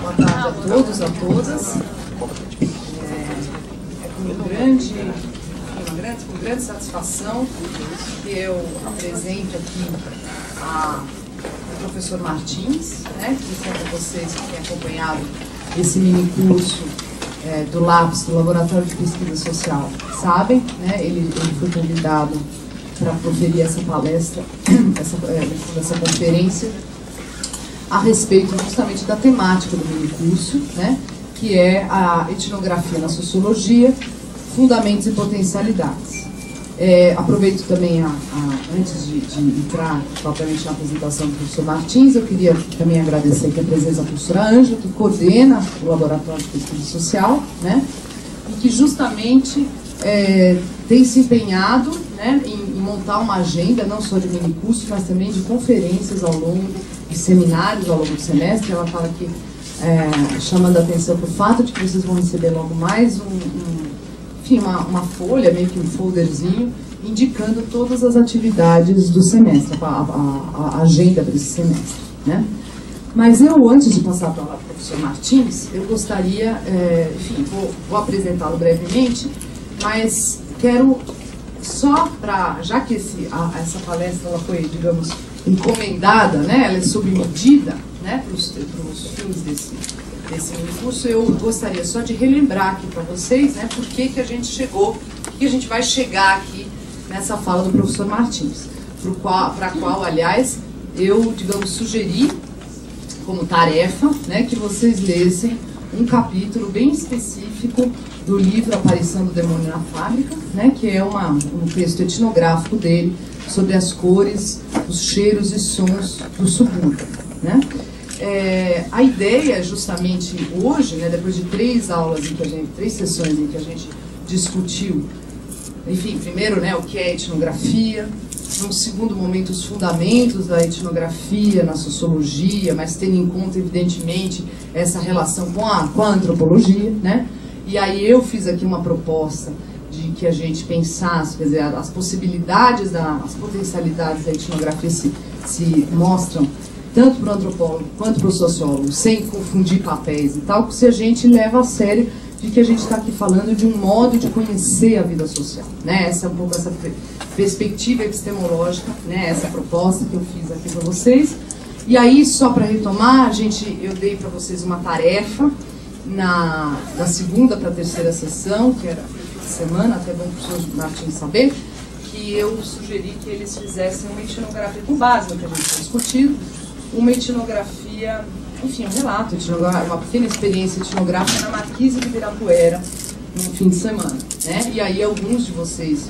Boa tarde a todos, a todas. Com grande satisfação que eu apresento aqui o professor Martins, né, que para vocês que têm acompanhado esse mini curso do LAPS, do Laboratório de Pesquisa Social, sabem, né, ele foi convidado para proferir essa palestra, essa conferência, a respeito justamente da temática do mini curso, né, que é a etnografia na sociologia, fundamentos e potencialidades. Aproveito também, antes de entrar propriamente na apresentação do professor Martins, eu queria também agradecer aqui a presença da professora Ângela, que coordena o Laboratório de Pesquisa Social, né, e que justamente tem se empenhado, né, em montar uma agenda, não só de mini cursos, mas também de conferências ao longo, de seminários ao longo do semestre. Ela estava aqui chamando a atenção para o fato de que vocês vão receber logo mais uma folha, meio que um folderzinho, indicando todas as atividades do semestre, a agenda para esse semestre, né? Mas eu, antes de passar para o professor Martins, eu gostaria, enfim, vou apresentá-lo brevemente, mas quero só para, já que essa palestra ela foi, digamos, encomendada, né, ela é sob medida, né, para os fins desse mini curso, eu gostaria só de relembrar aqui para vocês, né, por que a gente chegou, que a gente vai chegar aqui nessa fala do professor Martins, para a qual, aliás, eu, digamos, sugeri como tarefa, né, que vocês lessem um capítulo bem específico do livro Aparição do Demônio na Fábrica, né, que é um texto etnográfico dele sobre as cores, os cheiros e sons do subúrbio, né? A ideia, justamente hoje, né, depois de três sessões em que a gente discutiu, enfim, primeiro, né, o que é etnografia, num segundo momento os fundamentos da etnografia na sociologia, mas tendo em conta, evidentemente, essa relação com a antropologia, né? E aí eu fiz aqui uma proposta de que a gente pensasse, quer dizer, as possibilidades, as potencialidades da etnografia se mostram tanto para o antropólogo quanto para o sociólogo, sem confundir papéis e tal, se a gente leva a sério de que a gente está aqui falando de um modo de conhecer a vida social, né? Essa é um pouco essa perspectiva epistemológica, né? Essa proposta que eu fiz aqui para vocês. E aí, só para retomar, eu dei para vocês uma tarefa da segunda para a terceira sessão, que era semana, até bom para o professor Martins saber, que eu sugeri que eles fizessem uma etnografia com base no que a gente está discutindo, uma etnografia, enfim, um relato, uma pequena experiência etnográfica na Marquise de Ibirapuera, no fim de semana, né? E aí alguns de vocês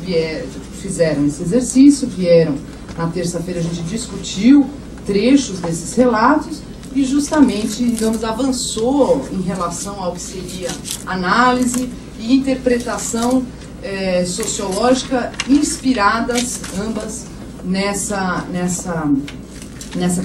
fizeram esse exercício, vieram na terça-feira, a gente discutiu trechos desses relatos e justamente, digamos, avançou em relação ao que seria análise e interpretação sociológica, inspiradas ambas nessa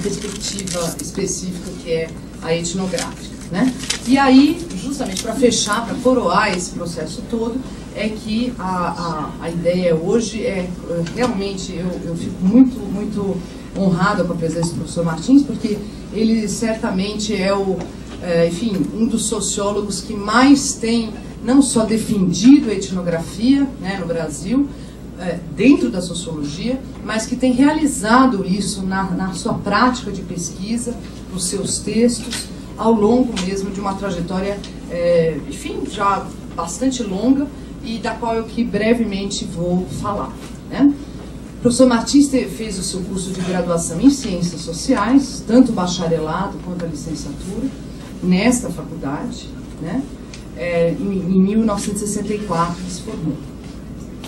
perspectiva específica que é a etnográfica, né? E aí, justamente para fechar, para coroar esse processo todo, é que a ideia hoje realmente, eu fico muito honrada com a presença do professor Martins, porque ele certamente enfim, um dos sociólogos que mais tem não só defendido a etnografia, né, no Brasil, dentro da sociologia, mas que tem realizado isso na sua prática de pesquisa, nos seus textos, ao longo mesmo de uma trajetória, enfim, já bastante longa e da qual eu aqui brevemente vou falar, né? O professor Martins fez o seu curso de graduação em Ciências Sociais, tanto o bacharelado quanto a licenciatura, nesta faculdade, né? Em 1964 ele se formou.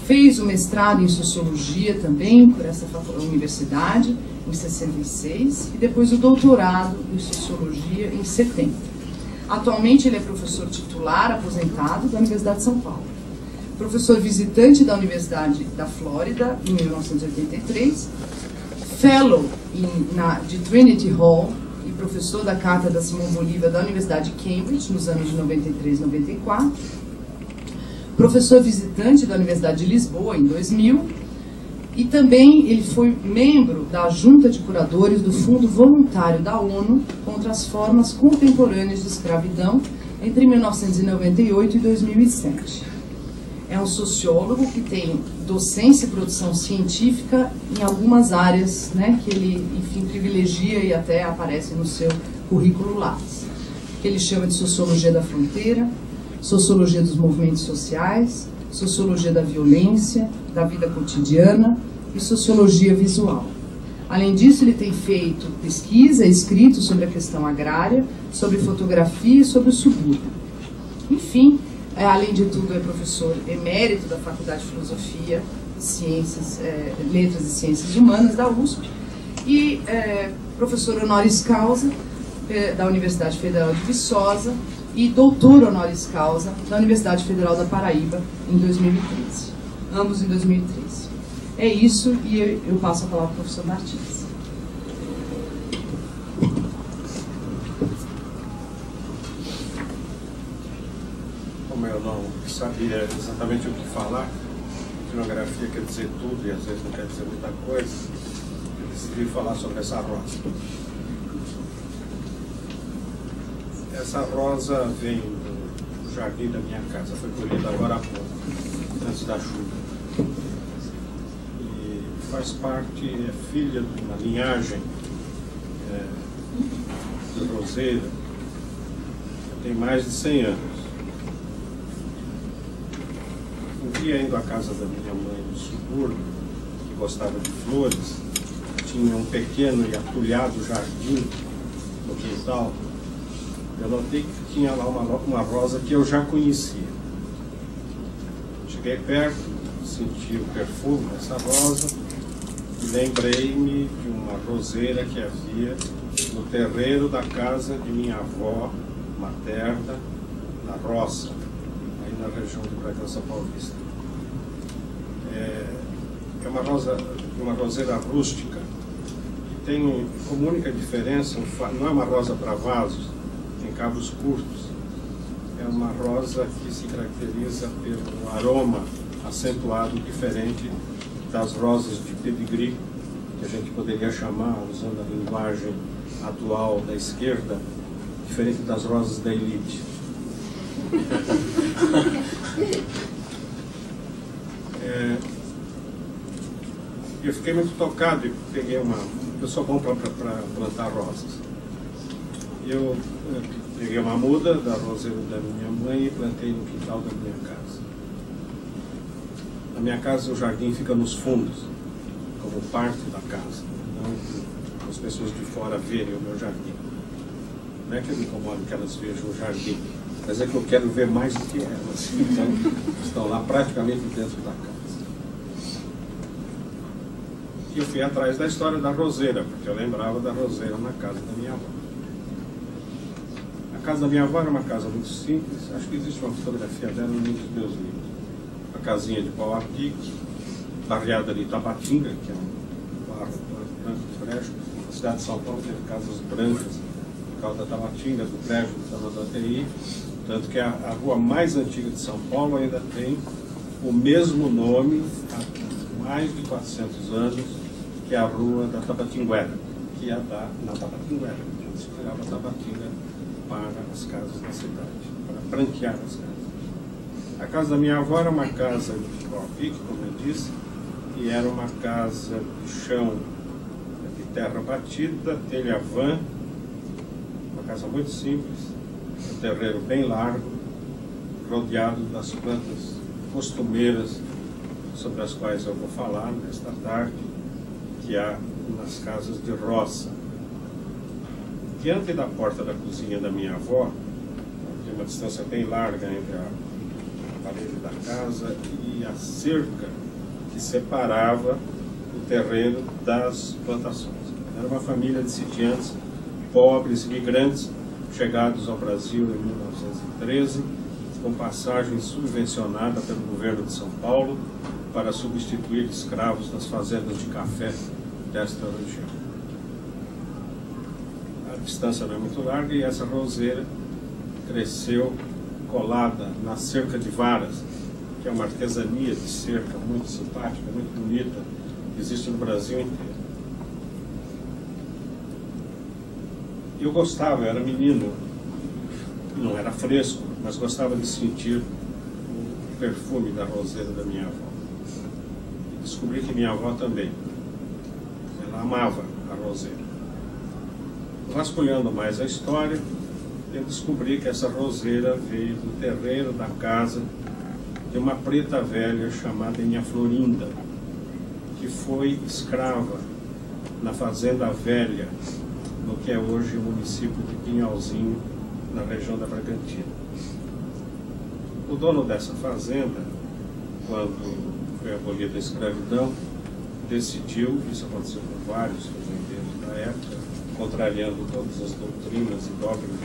Fez o mestrado em Sociologia também por essa universidade, em 66, e depois o doutorado em Sociologia em 70. Atualmente ele é professor titular aposentado da Universidade de São Paulo. Professor visitante da Universidade da Flórida, em 1983, fellow de Trinity Hall e professor da Cátedra Simão Bolívar da Universidade de Cambridge, nos anos de 93 e 94, professor visitante da Universidade de Lisboa, em 2000, E também ele foi membro da Junta de Curadores do Fundo Voluntário da ONU contra as Formas Contemporâneas de Escravidão entre 1998 e 2007. É um sociólogo que tem docência e produção científica em algumas áreas, né, que ele, enfim, privilegia e até aparece no seu currículo Lattes, que ele chama de Sociologia da Fronteira, Sociologia dos Movimentos Sociais, Sociologia da Violência, da Vida Cotidiana e Sociologia Visual. Além disso, ele tem feito pesquisa e escrito sobre a questão agrária, sobre fotografia e sobre o subúrbio. Enfim, além de tudo, é professor emérito da Faculdade de Filosofia, Letras e Ciências Humanas da USP e professor honoris causa da Universidade Federal de Viçosa e doutor honoris causa da Universidade Federal da Paraíba em 2013, ambos em 2013. É isso, e eu passo a palavra para o professor Martins. Como eu não sabia exatamente o que falar, etnografia quer dizer tudo e às vezes não quer dizer muita coisa, eu decidi falar sobre essa rosa. Essa rosa vem do jardim da minha casa, foi colhida agora há pouco, antes da chuva. E faz parte, é filha de uma linhagem de roseira, que tem mais de 100 anos. Um dia, indo à casa da minha mãe no subúrbio, que gostava de flores, tinha um pequeno e atulhado jardim no quintal. Eu notei que tinha lá uma rosa que eu já conhecia. Cheguei perto, senti o perfume dessa rosa e lembrei-me de uma roseira que havia no terreiro da casa de minha avó materna, na roça, aí na região de Bragança Paulista. É uma roseira rústica, que tem como única diferença, não é uma rosa para vasos, tem cabos curtos. É uma rosa que se caracteriza pelo aroma acentuado, diferente das rosas de pedigree, que a gente poderia chamar, usando a linguagem atual da esquerda, diferente das rosas da elite. Eu fiquei muito tocado e peguei eu sou bom para plantar rosas. Eu peguei uma muda da roseira da minha mãe e plantei no quintal da minha casa. Na minha casa o jardim fica nos fundos, como parte da casa, não as pessoas de fora verem o meu jardim. Não é que eu me incomodo que elas vejam o jardim, mas é que eu quero ver mais do que elas. Então, estão lá praticamente dentro da casa. E eu fui atrás da história da roseira, porque eu lembrava da roseira na casa da minha avó. A casa da minha avó era uma casa muito simples, acho que existe uma fotografia dela em um dos meus livros. Uma casinha de pau a pique, barreada de Tabatinga, que é um bairro branco de Brejo. A cidade de São Paulo teve casas brancas por causa da Tabatinga, do prédio da TI, tanto que a rua mais antiga de São Paulo ainda tem o mesmo nome há mais de 400 anos, que é a Rua da Tabatinguera, que ia dar na Tabatinguera, onde se tirava a Tabatinga para as casas da cidade, para branquear as casas. A casa da minha avó era uma casa de pau-a-pique, como eu disse, e era uma casa de chão de terra batida, telha-vã, uma casa muito simples, um terreiro bem largo, rodeado das plantas costumeiras sobre as quais eu vou falar nesta tarde, que há nas casas de roça. Diante da porta da cozinha da minha avó, tem uma distância bem larga entre a parede da casa e a cerca que separava o terreno das plantações. Era uma família de sitiantes, pobres, imigrantes, chegados ao Brasil em 1913, com passagem subvencionada pelo governo de São Paulo para substituir escravos das fazendas de café desta região. A distância não é muito larga e essa roseira cresceu colada na cerca de varas, que é uma artesania de cerca muito simpática, muito bonita, existe no Brasil inteiro. Eu gostava, eu era menino, não era fresco, mas gostava de sentir o perfume da roseira da minha avó. E descobri que minha avó também. Ela amava a roseira. Vasculhando mais a história, eu descobri que essa roseira veio do terreiro da casa de uma preta velha chamada Inha Florinda, que foi escrava na Fazenda Velha, no que é hoje o município de Pinhalzinho, na região da Bragantina. O dono dessa fazenda, quando foi abolida a escravidão, decidiu, isso aconteceu com vários fazendeiros da época, contrariando todas as doutrinas e dogmas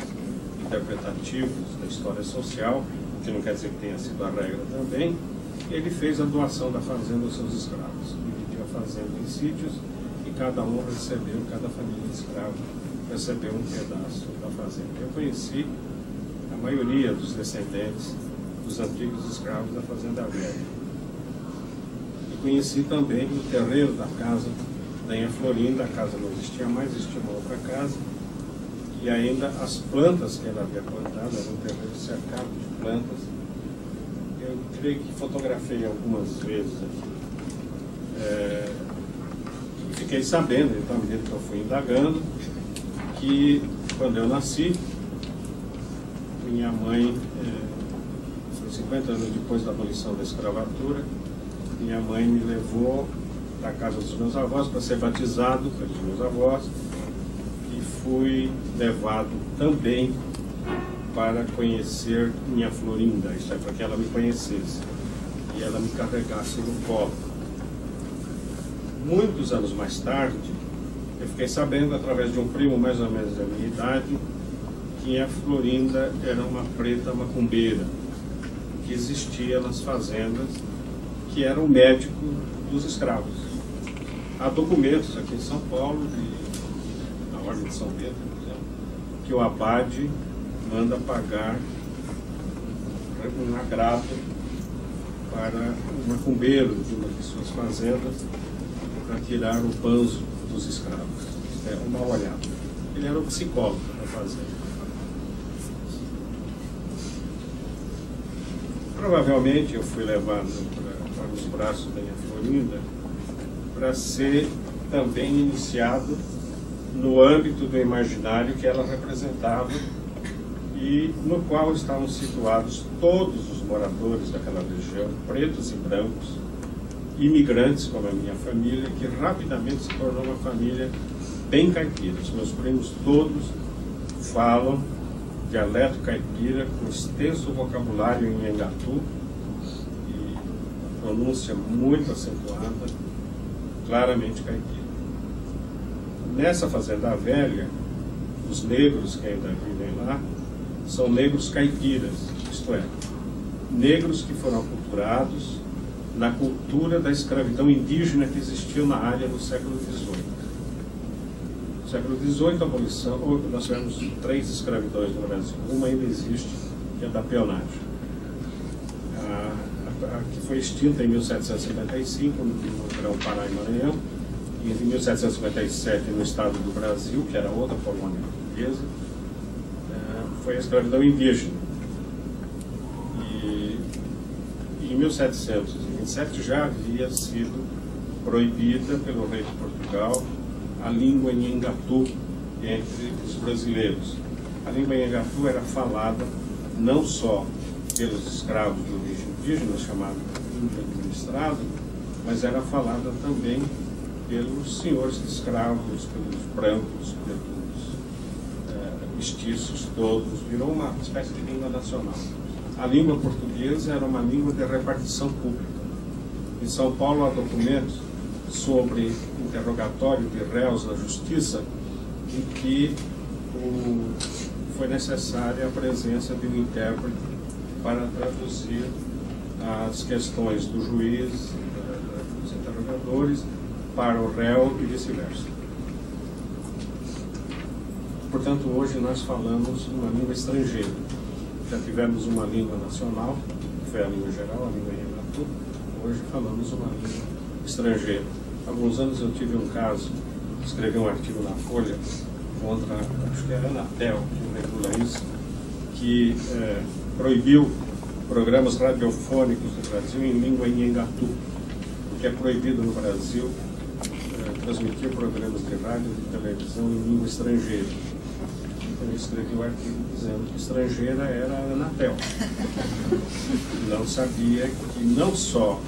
interpretativos da história social, o que não quer dizer que tenha sido a regra também, ele fez a doação da fazenda aos seus escravos. Dividiu a fazenda em sítios e cada família de escravo recebeu um pedaço da fazenda. Eu conheci a maioria dos descendentes dos antigos escravos da Fazenda Velha. E conheci também o terreiro da casa da Inha Florinda. A casa não existia mais, existia uma outra casa, e ainda as plantas que ela havia plantado, era um terreiro cercado de plantas. Eu creio que fotografei algumas vezes aqui. E fiquei sabendo, então, à medida que eu fui indagando, que quando eu nasci, minha mãe, 50 anos depois da abolição da escravatura, minha mãe me levou da casa dos meus avós para ser batizado pelos meus avós, e fui levado também para conhecer Inha Florinda, isso é, para que ela me conhecesse e ela me carregasse no colo. Muitos anos mais tarde, eu fiquei sabendo, através de um primo mais ou menos da minha idade, que Inha Florinda era uma preta macumbeira, que existia nas fazendas, que era o médico dos escravos. Há documentos aqui em São Paulo, na Ordem de São Pedro, por exemplo, que o abade manda pagar um agrado para um macumbeiro de uma de suas fazendas para tirar o banzo dos escravos. É uma olhada. Ele era o psicólogo da fazenda. Provavelmente eu fui levado para os braços da Inha Florinda para ser também iniciado no âmbito do imaginário que ela representava e no qual estavam situados todos os moradores daquela região, pretos e brancos, imigrantes como a minha família, que rapidamente se tornou uma família bem caipira. Os meus primos todos falam dialeto caipira, com extenso vocabulário em Nhangatu e pronúncia muito acentuada, claramente caipira. Nessa Fazenda Velha, os negros que ainda vivem lá são negros caipiras, isto é, negros que foram aculturados na cultura da escravidão indígena que existiu na área no século XVIII. No século XVIII, a abolição, nós tivemos 3 escravidões no Brasil. Uma ainda existe, que é da peonagem. A que foi extinta em 1755, no Grão-Pará e Maranhão, e em 1757 no estado do Brasil, que era outra colônia portuguesa, foi a escravidão indígena. E em 1727 já havia sido proibida pelo rei de Portugal a língua Nhangatu entre os brasileiros. A língua Nhangatu era falada não só pelos escravos de origem indígena, chamada índio administrado, mas era falada também pelos senhores de escravos, pelos brancos, pelos mestiços todos. Virou uma espécie de língua nacional. A língua portuguesa era uma língua de repartição pública. Em São Paulo há documentos sobre interrogatório de réus na justiça em que foi necessária a presença de um intérprete para traduzir as questões do juiz, dos interrogadores, para o réu e vice-versa. Portanto, hoje nós falamos uma língua estrangeira. Já tivemos uma língua nacional, que foi a língua geral, a língua Nhangatu. Hoje falamos uma língua estrangeira. há alguns anos eu tive um caso, escrevi um artigo na Folha contra, acho que era a Anatel, que regula isso, que proibiu programas radiofônicos no Brasil em língua inhangatu, porque é proibido no Brasil transmitir programas de rádio e de televisão em língua estrangeira. Então eu escrevi um artigo dizendo que estrangeira era a Anatel. Não sabia que não só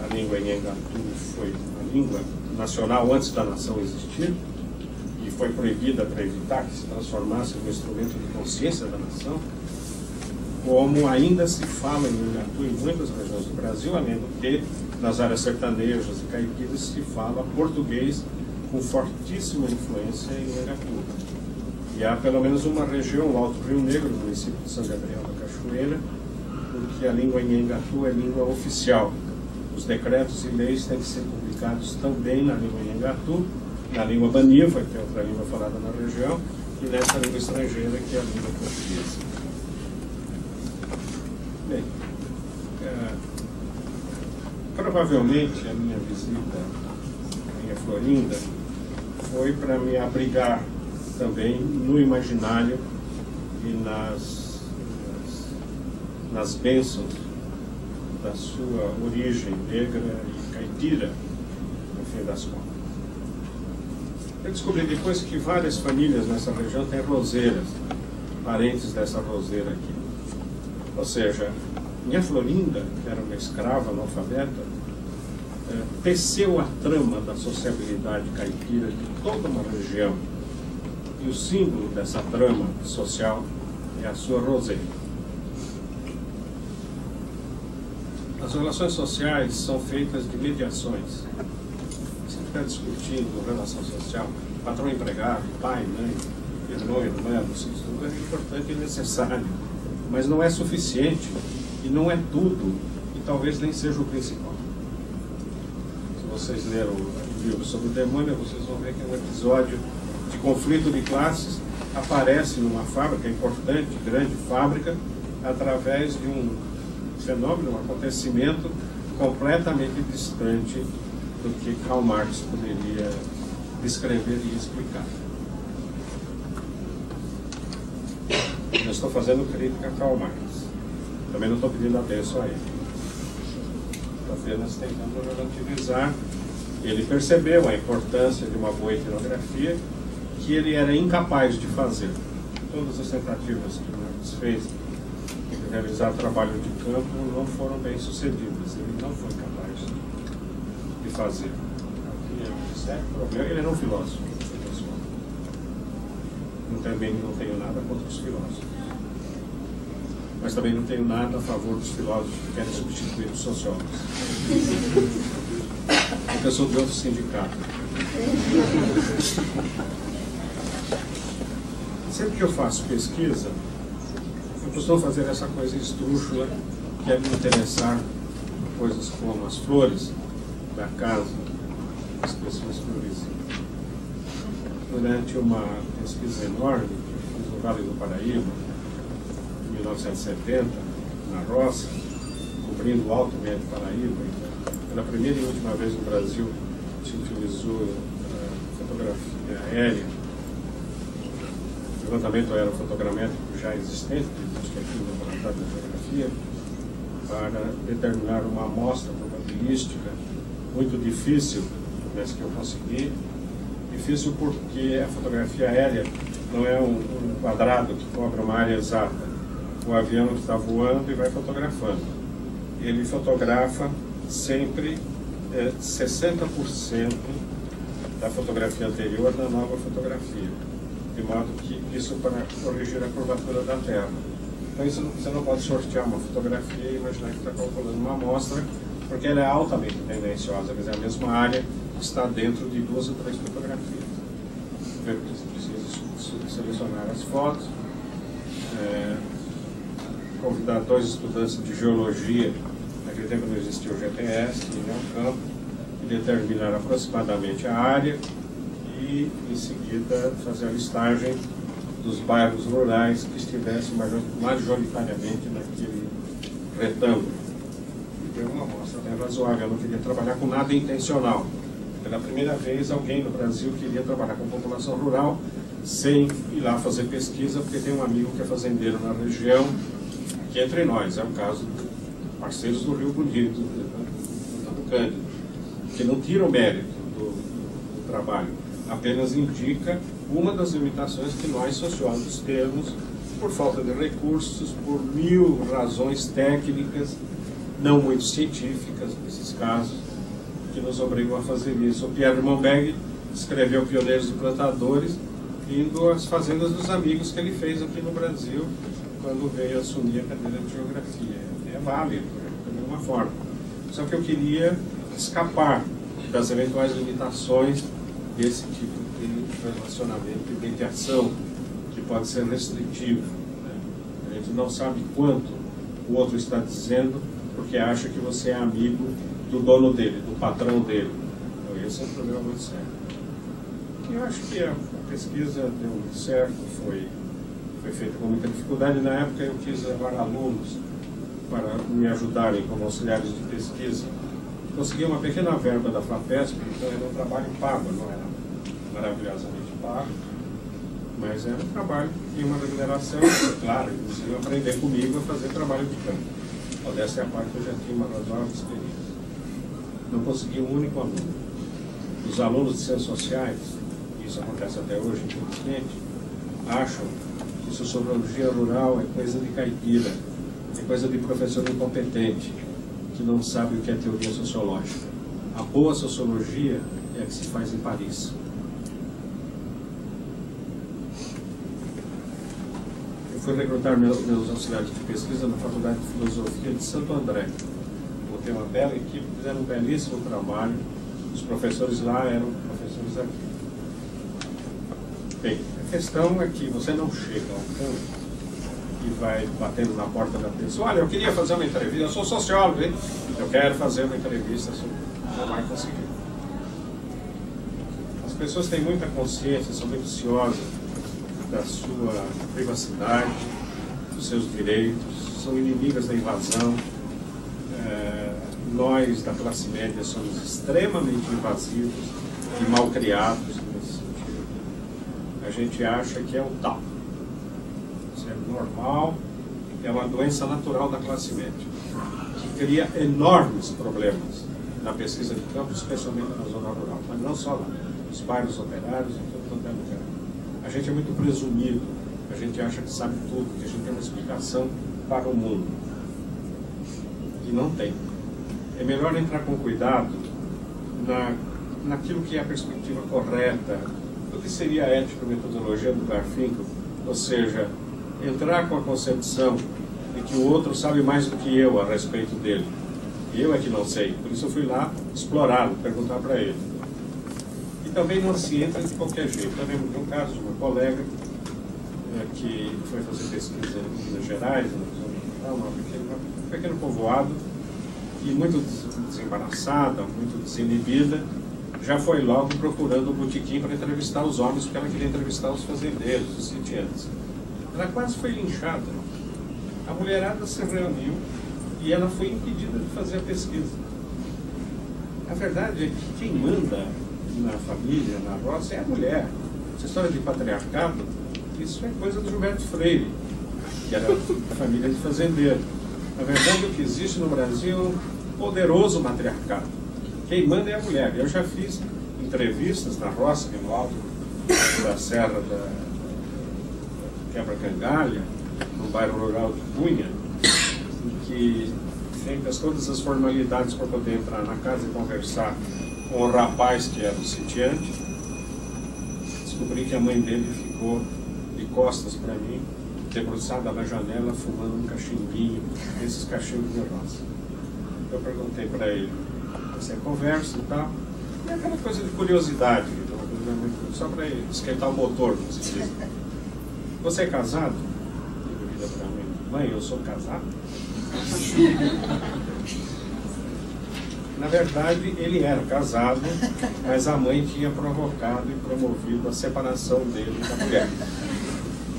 a língua inhangatu foi a língua nacional antes da nação existir, e foi proibida para evitar que se transformasse num instrumento de consciência da nação, como ainda se fala em inhangatu em muitas regiões do Brasil, além do que nas áreas sertanejas e caipiras se fala português com fortíssima influência em inhangatu. E há pelo menos uma região, o Alto Rio Negro, no município de São Gabriel da Cachoeira, em que a língua inhangatu é língua oficial. Os decretos e leis têm que ser publicados também na língua inhangatu, na língua baniva, que é outra língua falada na região, e nessa língua estrangeira, que é a língua portuguesa. Bem, provavelmente a minha visita em Florinda foi para me abrigar também no imaginário e nas bênçãos da sua origem negra e caipira, no fim das contas. Eu descobri depois que várias famílias nessa região têm roseiras, parentes dessa roseira aqui. Ou seja, minha Florinda, que era uma escrava analfabeta, teceu a trama da sociabilidade caipira de toda uma região. E o símbolo dessa trama social é a sua roseira. As relações sociais são feitas de mediações. Se ficar discutindo relação social, patrão empregado, pai, mãe, irmão, irmã, isso tudo é importante e necessário, mas não é suficiente e não é tudo, e talvez nem seja o principal. Se vocês leram o livro sobre o demônio, vocês vão ver que um episódio de conflito de classes aparece numa fábrica importante, grande fábrica, através de um fenômeno, um acontecimento completamente distante do que Karl Marx poderia descrever e explicar. Eu estou fazendo crítica a Karl Marx. Também não estou pedindo a bênção a ele. Estou apenas tentando relativizar. Ele percebeu a importância de uma boa etnografia que ele era incapaz de fazer. Todas as tentativas que Marx fez de realizar trabalho de campo não foram bem sucedidas. Ele não foi capaz de fazer. Aqui é um sério problema. Ele era um filósofo, pessoal. Também não tenho nada contra os filósofos. Mas também não tenho nada a favor dos filósofos que querem substituir os sociólogos. Porque eu sou de outro sindicato. Sempre que eu faço pesquisa, eu costumo fazer essa coisa esdrúxula, que é me interessar por coisas como as flores da casa, as pessoas florescidas. Durante uma pesquisa enorme que eu fiz no Vale do Paraíba, em 1970, na roça, cobrindo o Alto Médio Paraíba. Pela primeira e última vez no Brasil se utilizou fotografia aérea. O levantamento era fotogramétrico já existente, acho que aqui no laboratório de fotografia, para determinar uma amostra probabilística muito difícil, mas que eu consegui. Difícil porque a fotografia aérea não é um quadrado que cobre uma área exata. O avião está voando e vai fotografando. Ele fotografa sempre 60% da fotografia anterior na nova fotografia, de modo que isso para corrigir a curvatura da Terra. Então isso, você não pode sortear uma fotografia e imaginar que está calculando uma amostra, porque ela é altamente tendenciosa, quer dizer, a mesma área está dentro de 2 ou 3 fotografias. Você precisa selecionar as fotos, convidar 2 estudantes de geologia, naquele tempo não existia o GPS, nem o campo, e determinar aproximadamente a área e, em seguida, fazer a listagem dos bairros rurais que estivessem majoritariamente naquele retângulo. E deu uma amostra bem razoável. Eu não queria trabalhar com nada intencional. Pela primeira vez, alguém no Brasil queria trabalhar com população rural sem ir lá fazer pesquisa, porque tem um amigo que é fazendeiro na região, que entre nós, é o caso de parceiros do Rio Bonito, do Cândido, que não tira o mérito do trabalho, apenas indica uma das limitações que nós, sociólogos, temos por falta de recursos, por 1000 razões técnicas, não muito científicas, nesses casos, que nos obrigam a fazer isso. O Pierre de Monbeg escreveu Pioneiros e Plantadores, indo às fazendas dos amigos que ele fez aqui no Brasil, quando veio assumir a cadeira de Geografia. É válido, de alguma forma. Só que eu queria escapar das eventuais limitações desse tipo de relacionamento e de mediação, que pode ser restritivo, né? A gente não sabe quanto o outro está dizendo, porque acha que você é amigo do dono dele, do patrão dele. Então esse é um problema muito sério. E eu acho que a pesquisa deu muito certo, foi feita com muita dificuldade. Na época eu quis levar alunos para me ajudarem como auxiliares de pesquisa. Consegui uma pequena verba da FAPESP, então era um trabalho pago, não era maravilhosamente pago, mas era um trabalho que tinha uma remuneração, claro, eles iam aprender comigo a fazer trabalho de campo. Modéstia à parte, eu já tinha uma razoável experiência. Não consegui um único aluno. Os alunos de ciências sociais, isso acontece até hoje, infelizmente, acham que sociologia rural é coisa de caipira, é coisa de professor incompetente, que não sabe o que é teoria sociológica. A boa sociologia é a que se faz em Paris. Eu fui recrutar meus auxiliares de pesquisa na Faculdade de Filosofia de Santo André. Botei uma bela equipe, fizeram um belíssimo trabalho. Os professores lá eram professores aqui. Bem, a questão é que você não chega ao campo e vai batendo na porta da pessoa. Olha, eu queria fazer uma entrevista, eu sou sociólogo, hein? Eu quero fazer uma entrevista, não vai conseguir. As pessoas têm muita consciência, são muito ciosas da sua privacidade, dos seus direitos, são inimigas da invasão. Nós, da classe média, somos extremamente invasivos e malcriados nesse sentido. A gente acha que é o tal. Isso é normal, é uma doença natural da classe média, que cria enormes problemas na pesquisa de campo, especialmente na zona rural, mas não só lá, nos bairros operários, em todo lugar. A gente é muito presumido, a gente acha que sabe tudo, que a gente tem uma explicação para o mundo. E não tem. É melhor entrar com cuidado naquilo que é a perspectiva correta, do que seria a ético-metodologia do Garfinkel, ou seja, entrar com a concepção de que o outro sabe mais do que eu a respeito dele. E eu é que não sei, por isso eu fui lá explorá-lo, perguntar para ele. E também não se entra de qualquer jeito. Eu lembro de um caso de uma colega que foi fazer pesquisa em Minas Gerais, um pequeno povoado, e muito desembaraçada, muito desinibida, já foi logo procurando o botequim para entrevistar os homens, porque ela queria entrevistar os fazendeiros, os sitiantes. Ela quase foi linchada. A mulherada se reuniu e ela foi impedida de fazer a pesquisa. A verdade é que quem manda na família, na roça, é a mulher. Essa história de patriarcado, isso é coisa do Gilberto Freire, que era a família de fazendeiro. Na verdade, o que existe no Brasil é um poderoso matriarcado. Quem manda é a mulher. Eu já fiz entrevistas na roça, no alto da Serra da Quebra-Cangalha, no bairro rural de Cunha, em que, feitas todas as formalidades para poder entrar na casa e conversar com o rapaz que era o sitiante, descobri que a mãe dele ficou de costas para mim, debruçada na janela, fumando um cachimbinho, esses cachimbos de roça. Eu perguntei para ele, você conversa e tal? E é aquela coisa de curiosidade, só para esquentar o motor, como se diz. Você é casado? Ele vira para mim, mãe, eu sou casado? Na verdade, ele era casado, mas a mãe tinha provocado e promovido a separação dele da mulher.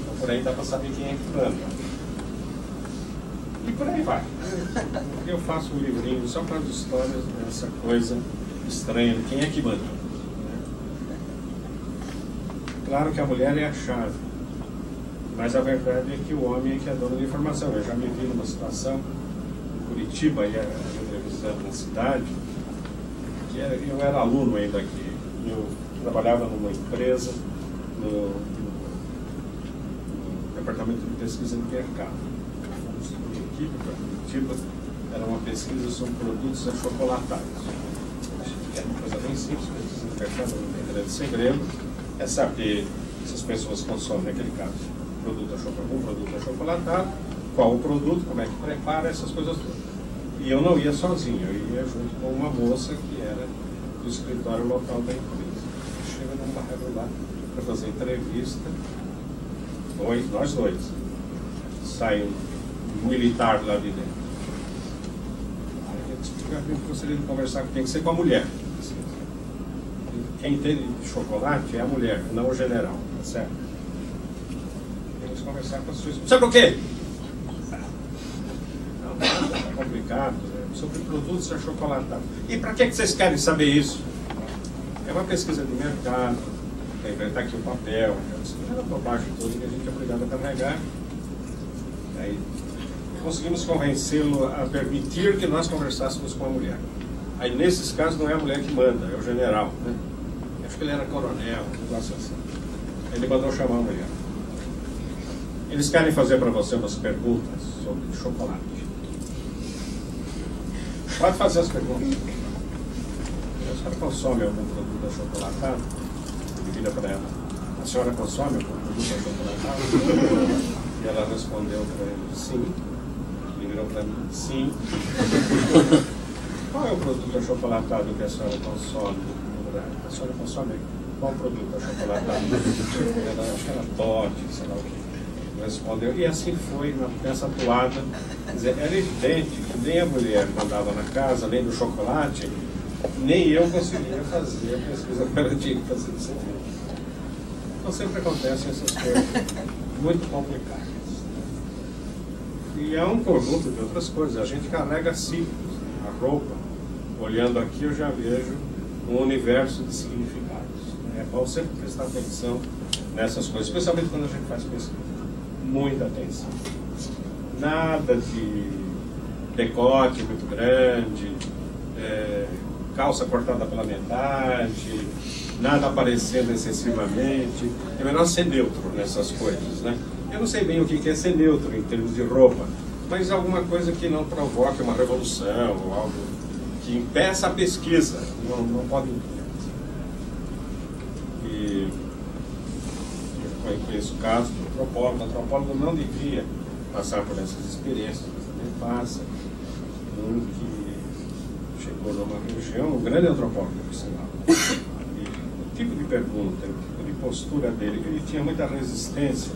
Então, por aí dá para saber quem é fulano. E por aí vai. Eu faço um livrinho só para as histórias dessa coisa estranha de quem é que manda. Claro que a mulher é a chave, mas a verdade é que o homem é que é dono da informação. Eu já me vi numa situação em Curitiba, e entrevistando na cidade, que eu era aluno ainda aqui. Eu trabalhava numa empresa no departamento de pesquisa de mercado. Fomos uma equipe para Curitiba, era uma pesquisa sobre produtos achocolatados. Era uma coisa bem simples, pesquisa de mercado, não tem grande segredo. É saber se as pessoas consomem, naquele caso, um produto achocolatado, qual o produto, como é que prepara, essas coisas todas. E eu não ia sozinho, eu ia junto com uma moça que era do escritório local da empresa. Chega num bairro lá para fazer entrevista, nós dois. Sai um militar lá de dentro. Aí a gente explica que eu gostaria de conversar, que tem que ser com a mulher. Quem entende de chocolate é a mulher, não o general, tá certo? Temos que conversar com a sua esposa. Sabe o quê? Não, é complicado, né? Sobre produtos achocolatados. E para que vocês querem saber isso? É uma pesquisa de mercado, está aqui o papel, era bobagem toda que a gente é obrigado a carregar. Aí conseguimos convencê-lo a permitir que nós conversássemos com a mulher. Aí nesses casos não é a mulher que manda, é o general, né? Acho que ele era coronel, um negócio assim. Ele mandou chamar a mulher. Eles querem fazer para você umas perguntas sobre chocolate. Pode fazer as perguntas. A senhora consome algum produto achocolatado? Ele vira para ela. A senhora consome algum produto achocolatado? E ela respondeu para ele, sim. Ele virou para mim, sim. Qual é o produto achocolatado que a senhora consome? A senhora consome qual produto achocolatado? Ela, acho que era Todd, sei lá o que. Respondeu, e assim foi nessa toada. Quer dizer, era evidente que nem a mulher mandava na casa, nem do chocolate, nem eu conseguia fazer a pesquisa que ela tinha que fazer do serviço. Então sempre acontecem essas coisas muito complicadas. E é um conjunto de outras coisas. A gente carrega ciclos, a roupa. Olhando aqui eu já vejo um universo de significados. É bom sempre prestar atenção nessas coisas, especialmente quando a gente faz pesquisa. Muita atenção. Nada de decote muito grande, calça cortada pela metade, nada aparecendo excessivamente. É melhor ser neutro nessas coisas, né? Eu não sei bem o que é ser neutro em termos de roupa, mas alguma coisa que não provoque uma revolução ou algo que impeça a pesquisa. Não pode. E eu conheço o caso do antropólogo. O antropólogo não devia passar por essas experiências, mas também passa. Um que chegou numa região, um grande antropólogo, por sinal. E o tipo de pergunta, o tipo de postura dele, ele tinha muita resistência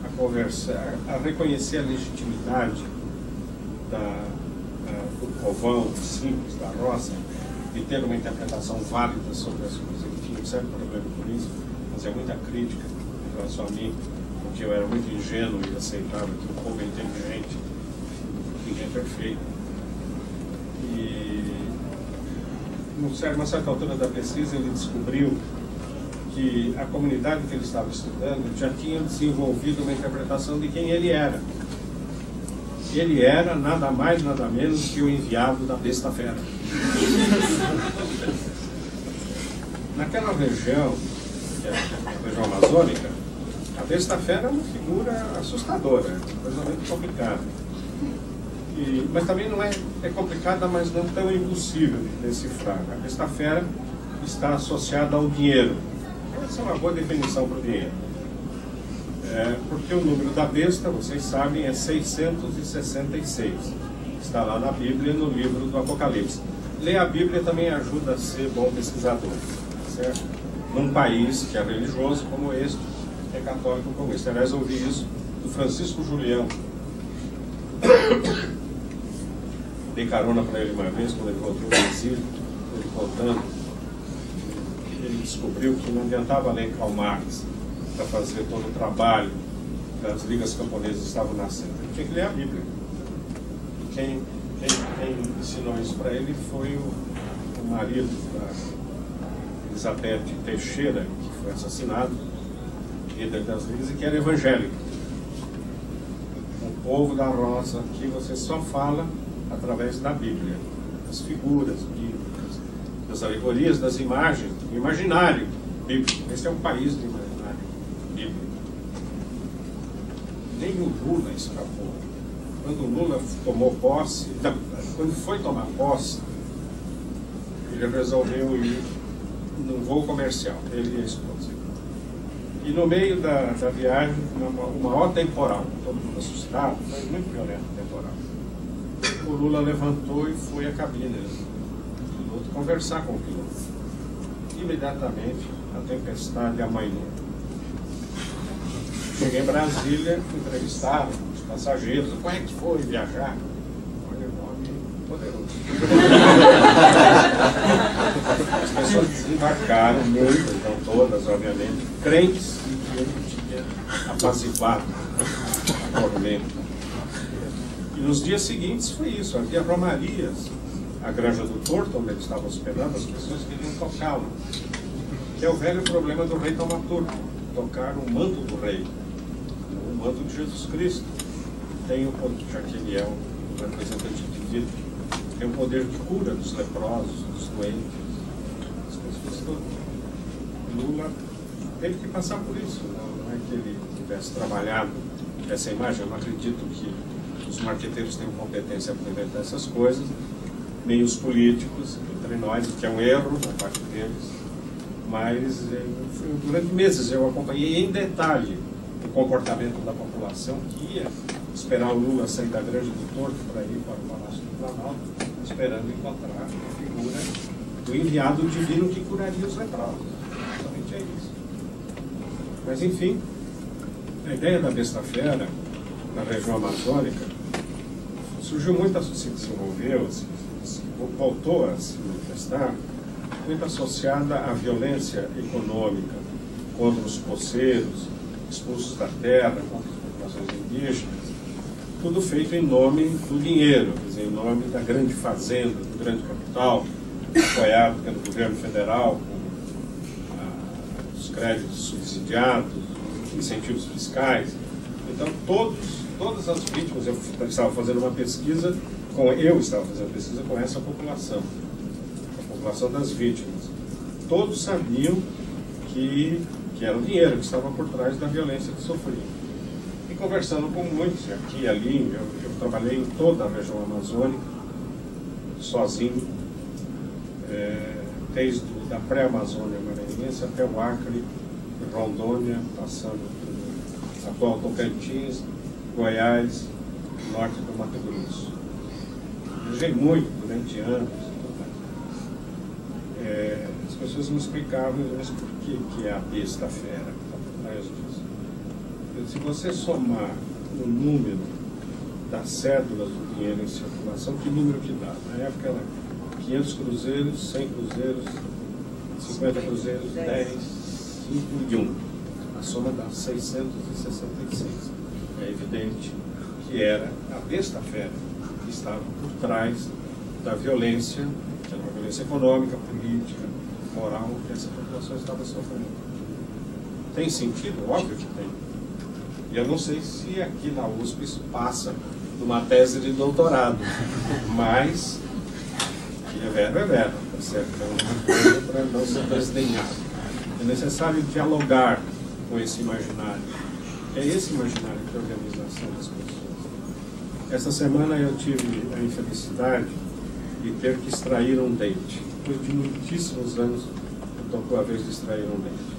a conversar, a reconhecer a legitimidade do povão simples, da roça, de ter uma interpretação válida sobre as coisas. Ele tinha um certo problema com isso, fazia muita crítica em relação a mim, porque eu era muito ingênuo e aceitava que o povo é inteligente, ninguém é perfeito. E numa certa altura da pesquisa ele descobriu que a comunidade que ele estava estudando já tinha desenvolvido uma interpretação de quem ele era. Ele era nada mais, nada menos que o enviado da besta fera. Naquela região, que é a região amazônica, a besta fera é uma figura assustadora, uma coisa muito complicada. Mas também não é complicada, mas não tão impossível de decifrar. A besta fera está associada ao dinheiro. Essa é uma boa definição para o dinheiro. Porque o número da besta, vocês sabem, é 666. Está lá na Bíblia, no livro do Apocalipse. Ler a Bíblia também ajuda a ser bom pesquisador, certo? Num país que é religioso como este, é católico como este. Aliás, eu ouvi isso do Francisco Julião. Dei carona para ele uma vez, quando ele voltou ao exílio, ele contando. Ele descobriu que não adiantava ler Karl Marx para fazer todo o trabalho das ligas camponesas estavam nascendo. Ele tinha que ler a Bíblia. E quem ensinou isso para ele foi o marido da Elizabeth Teixeira, que foi assassinado, líder das ligas, e que era evangélico. O povo da roça aqui você só fala através da Bíblia, das figuras bíblicas, das alegorias, das imagens, do imaginário bíblico. Esse é um país do imaginário bíblico. Nem o Lula escapou. Quando o Lula tomou posse, quando foi tomar posse, ele resolveu ir num voo comercial, ele e a esposa. E no meio da viagem, o maior temporal, todo mundo assustado, foi muito violento o temporal. O Lula levantou e foi à cabine do piloto conversar com o piloto. Imediatamente, a tempestade amainou. Cheguei em Brasília, entrevistaram os passageiros, como é que foi viajar? Olha, o nome poderoso. As pessoas desembarcaram, muitas, não todas, obviamente, crentes que ele tinha apaziguado a tormenta. E nos dias seguintes foi isso, havia romarias. A Granja do Torto, onde ele estava hospedado, as pessoas queriam tocá-lo. Que é o velho problema do rei taumaturgo, tocar o manto do rei, o manto de Jesus Cristo. Tem o poder, já que ele é o representante divino, tem o poder de cura dos leprosos, dos doentes, as pessoas todas. Lula teve que passar por isso, não é que ele tivesse trabalhado essa imagem. Eu não acredito que os marqueteiros tenham competência para inventar essas coisas, nem os políticos, entre nós, que é um erro da parte deles. Mas durante meses eu acompanhei em detalhe o comportamento da população que ia esperar o Lula sair da Granja do Torto para ir para o Palácio do Planalto, esperando encontrar a figura do enviado divino que curaria os leprosos. Exatamente é isso. Mas enfim, a ideia da besta-fera na região amazônica surgiu muito, se desenvolveu, voltou a se manifestar, muito associada à violência econômica contra os poceiros, expulsos da terra, contra as populações indígenas, tudo feito em nome do dinheiro, quer dizer, em nome da grande fazenda, do grande capital, apoiado pelo governo federal, com os créditos subsidiados, incentivos fiscais. Então, todas as vítimas, eu estava fazendo uma pesquisa com essa população. População das vítimas. Todos sabiam que era o dinheiro que estava por trás da violência que sofriam. E conversando com muitos, aqui e ali, eu trabalhei em toda a região amazônica, sozinho, desde a pré-Amazônia maranhense até o Acre, Rondônia, passando pelo atual Tocantins, Goiás, norte do Mato Grosso. Viajei muito durante anos. As pessoas me explicavam, mas por que é a besta-fera? Se você somar o número das cédulas do dinheiro em circulação, que número que dá? Na época era 500 cruzeiros, 100 cruzeiros, 50 cruzeiros, 10, 5 e 1. A soma dá 666. É evidente que era a besta-fera que estava por trás da violência, que era uma violência econômica, política, moral, que essa população estava sofrendo. Tem sentido? Óbvio que tem. E eu não sei se aqui na USP isso passa numa tese de doutorado, mas é verbo, tá certo? É uma coisa para não ser desdenhado. É necessário dialogar com esse imaginário. É esse imaginário que é a organização das pessoas. Essa semana eu tive a infelicidade de ter que extrair um dente. Depois de muitíssimos anos, tocou a vez de extrair um dente.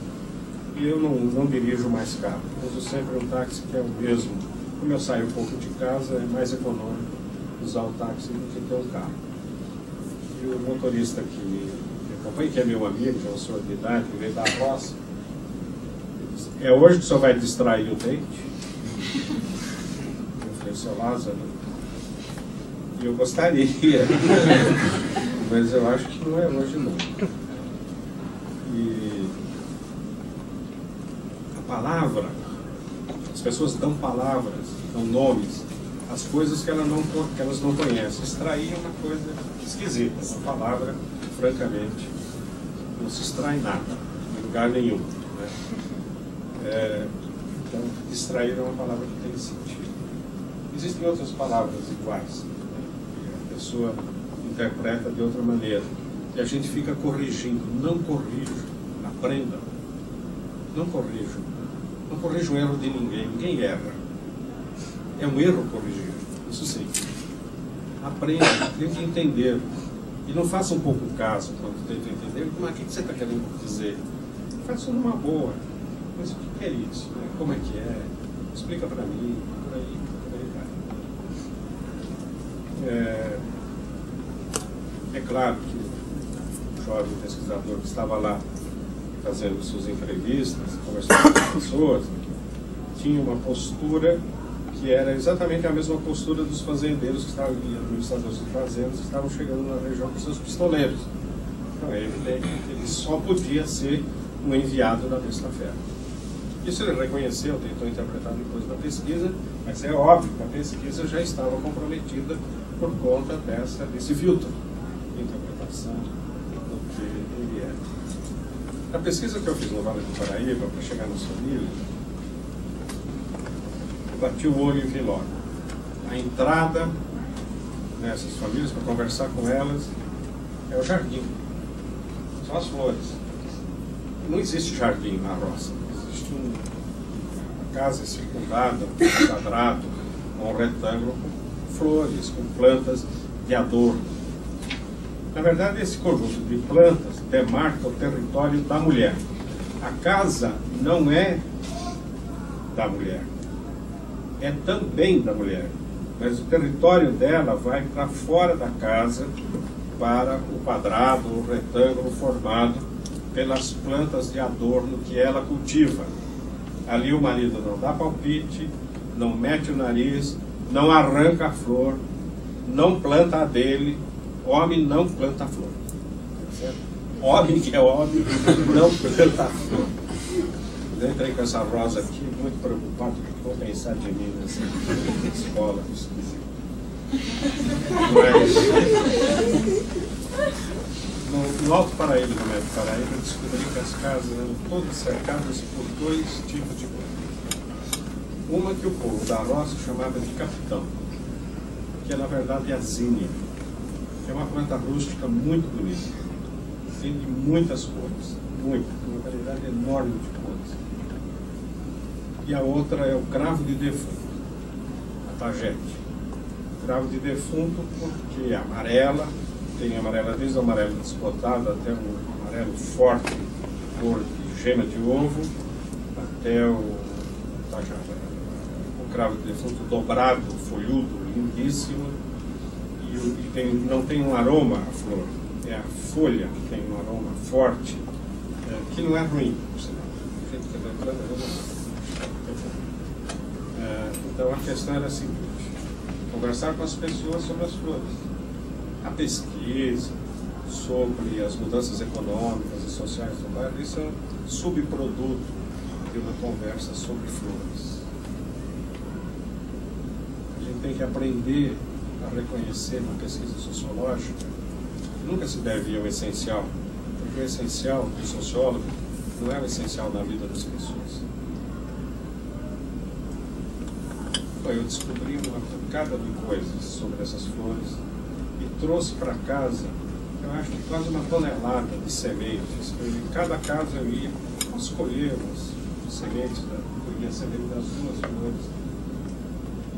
E eu não dirijo mais carro. Uso sempre um táxi que é o mesmo. Como eu saio um pouco de casa, é mais econômico usar o táxi do que ter um carro. E o motorista que me acompanha, que é meu amigo, já é um senhor de idade, que veio da roça, disse: é hoje que o senhor vai distrair o dente? Eu falei: seu Lázaro, eu gostaria, mas eu acho que não é hoje não. E a palavra, as pessoas dão palavras, dão nomes às coisas que elas não conhecem. Extrair é uma coisa esquisita, uma palavra francamente, não se extrai nada, em lugar nenhum. Né? Então, distrair é uma palavra que tem sentido. Existem outras palavras iguais, né, que a pessoa interpreta de outra maneira. E a gente fica corrigindo. Não corrijo, aprenda. Não corrijo. Não corrijo o erro de ninguém. Ninguém erra. É um erro corrigir. Isso sim. Aprenda, tente entender. E não faça um pouco caso quando tenta entender. Mas o que você está querendo dizer? Faça numa boa. Mas o que é isso? Como é que é? Explica para mim. Por aí vai. É claro que o jovem pesquisador que estava lá fazendo suas entrevistas, conversando com as pessoas, tinha uma postura que era exatamente a mesma postura dos fazendeiros que estavam, administradores de fazendas, que estavam chegando na região com seus pistoleiros. Então é evidente que ele só podia ser um enviado da besta-fera. Isso ele reconheceu, tentou interpretar depois na pesquisa, mas é óbvio que a pesquisa já estava comprometida por conta desse filtro de interpretação do que ele é. A pesquisa que eu fiz no Vale do Paraíba, para chegar nas famílias, eu bati o olho e vi logo. A entrada nessas famílias, para conversar com elas, é o jardim. São as flores. Não existe jardim na roça. Existe uma casa circundada, um quadrado, um retângulo, com flores, com plantas de adorno. Na verdade, esse conjunto de plantas demarca o território da mulher. A casa não é da mulher. É também da mulher. Mas o território dela vai para fora da casa, para o quadrado, o retângulo formado pelas plantas de adorno que ela cultiva. Ali o marido não dá palpite, não mete o nariz, não arranca a flor, não planta a dele. Homem não planta a flor. Certo? Homem que é homem não planta a flor. Eu entrei com essa rosa aqui, muito preocupado com o que vão pensar de mim nessa escola esquisita. Mas no Alto Paraíba, no Médio Paraíba, eu descobri que as casas eram todas cercadas por dois tipos de planta. Uma que o povo da roça chamava de capitão, que é na verdade a zinnia. É uma planta rústica muito bonita. Tem de muitas cores. Uma variedade enorme de cores. E a outra é o cravo de defunto, a tagete. Cravo de defunto porque é amarela, tem amarela desde o amarelo desbotado até o amarelo forte, cor de gema de ovo, até o cravo de defunto dobrado, folhudo, lindíssimo. E não tem um aroma a flor, é a folha que tem um aroma forte, que não é ruim, por sinal. Então a questão era a seguinte: conversar com as pessoas sobre as flores. A pesquisa sobre as mudanças econômicas e sociais do bairro, isso é um subproduto de uma conversa sobre flores. A gente tem que aprender a reconhecer na pesquisa sociológica, nunca se deve ir ao essencial, porque o essencial do sociólogo não é o essencial da vida das pessoas. Eu descobri uma pancada de coisas sobre essas flores e trouxe para casa, eu acho que quase uma tonelada de sementes. Em cada casa eu ia escolher as sementes, a semente das duas flores.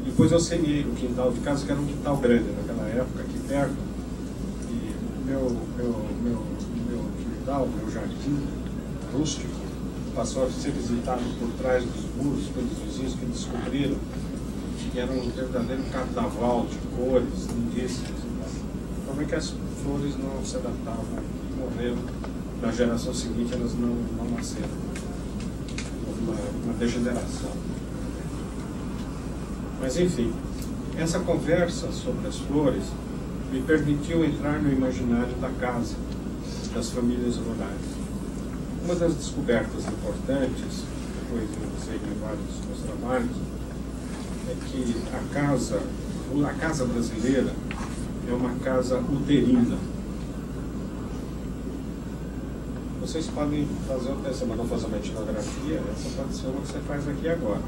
Depois eu semeei no quintal de casa, que era um quintal grande naquela época, aqui perto. E meu quintal, meu jardim rústico, passou a ser visitado por trás dos muros pelos vizinhos que descobriram que era um verdadeiro carnaval de cores, lindíssimas. O problema é que as flores não se adaptavam e morreram. Na geração seguinte elas não nasceram. Houve uma degeneração. Mas enfim, essa conversa sobre as flores me permitiu entrar no imaginário da casa, das famílias rurais. Uma das descobertas importantes, depois eu usei em vários dos meus trabalhos, é que a casa brasileira é uma casa uterina. vocês podem fazer o teste, mas não fazer uma etnografia, essa pode ser uma que você faz aqui agora,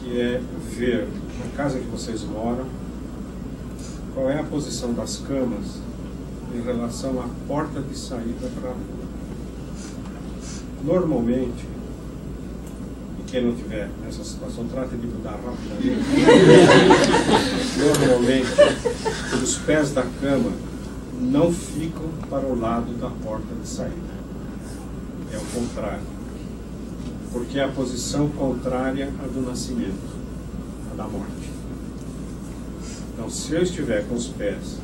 que é ver na casa que vocês moram qual é a posição das camas em relação à porta de saída para a rua. Normalmente, e quem não tiver nessa situação, trate de mudar rapidamente. Normalmente, os pés da cama não ficam para o lado da porta de saída. É o contrário. Porque é a posição contrária à do nascimento, à da morte. Então, se eu estiver com os pés,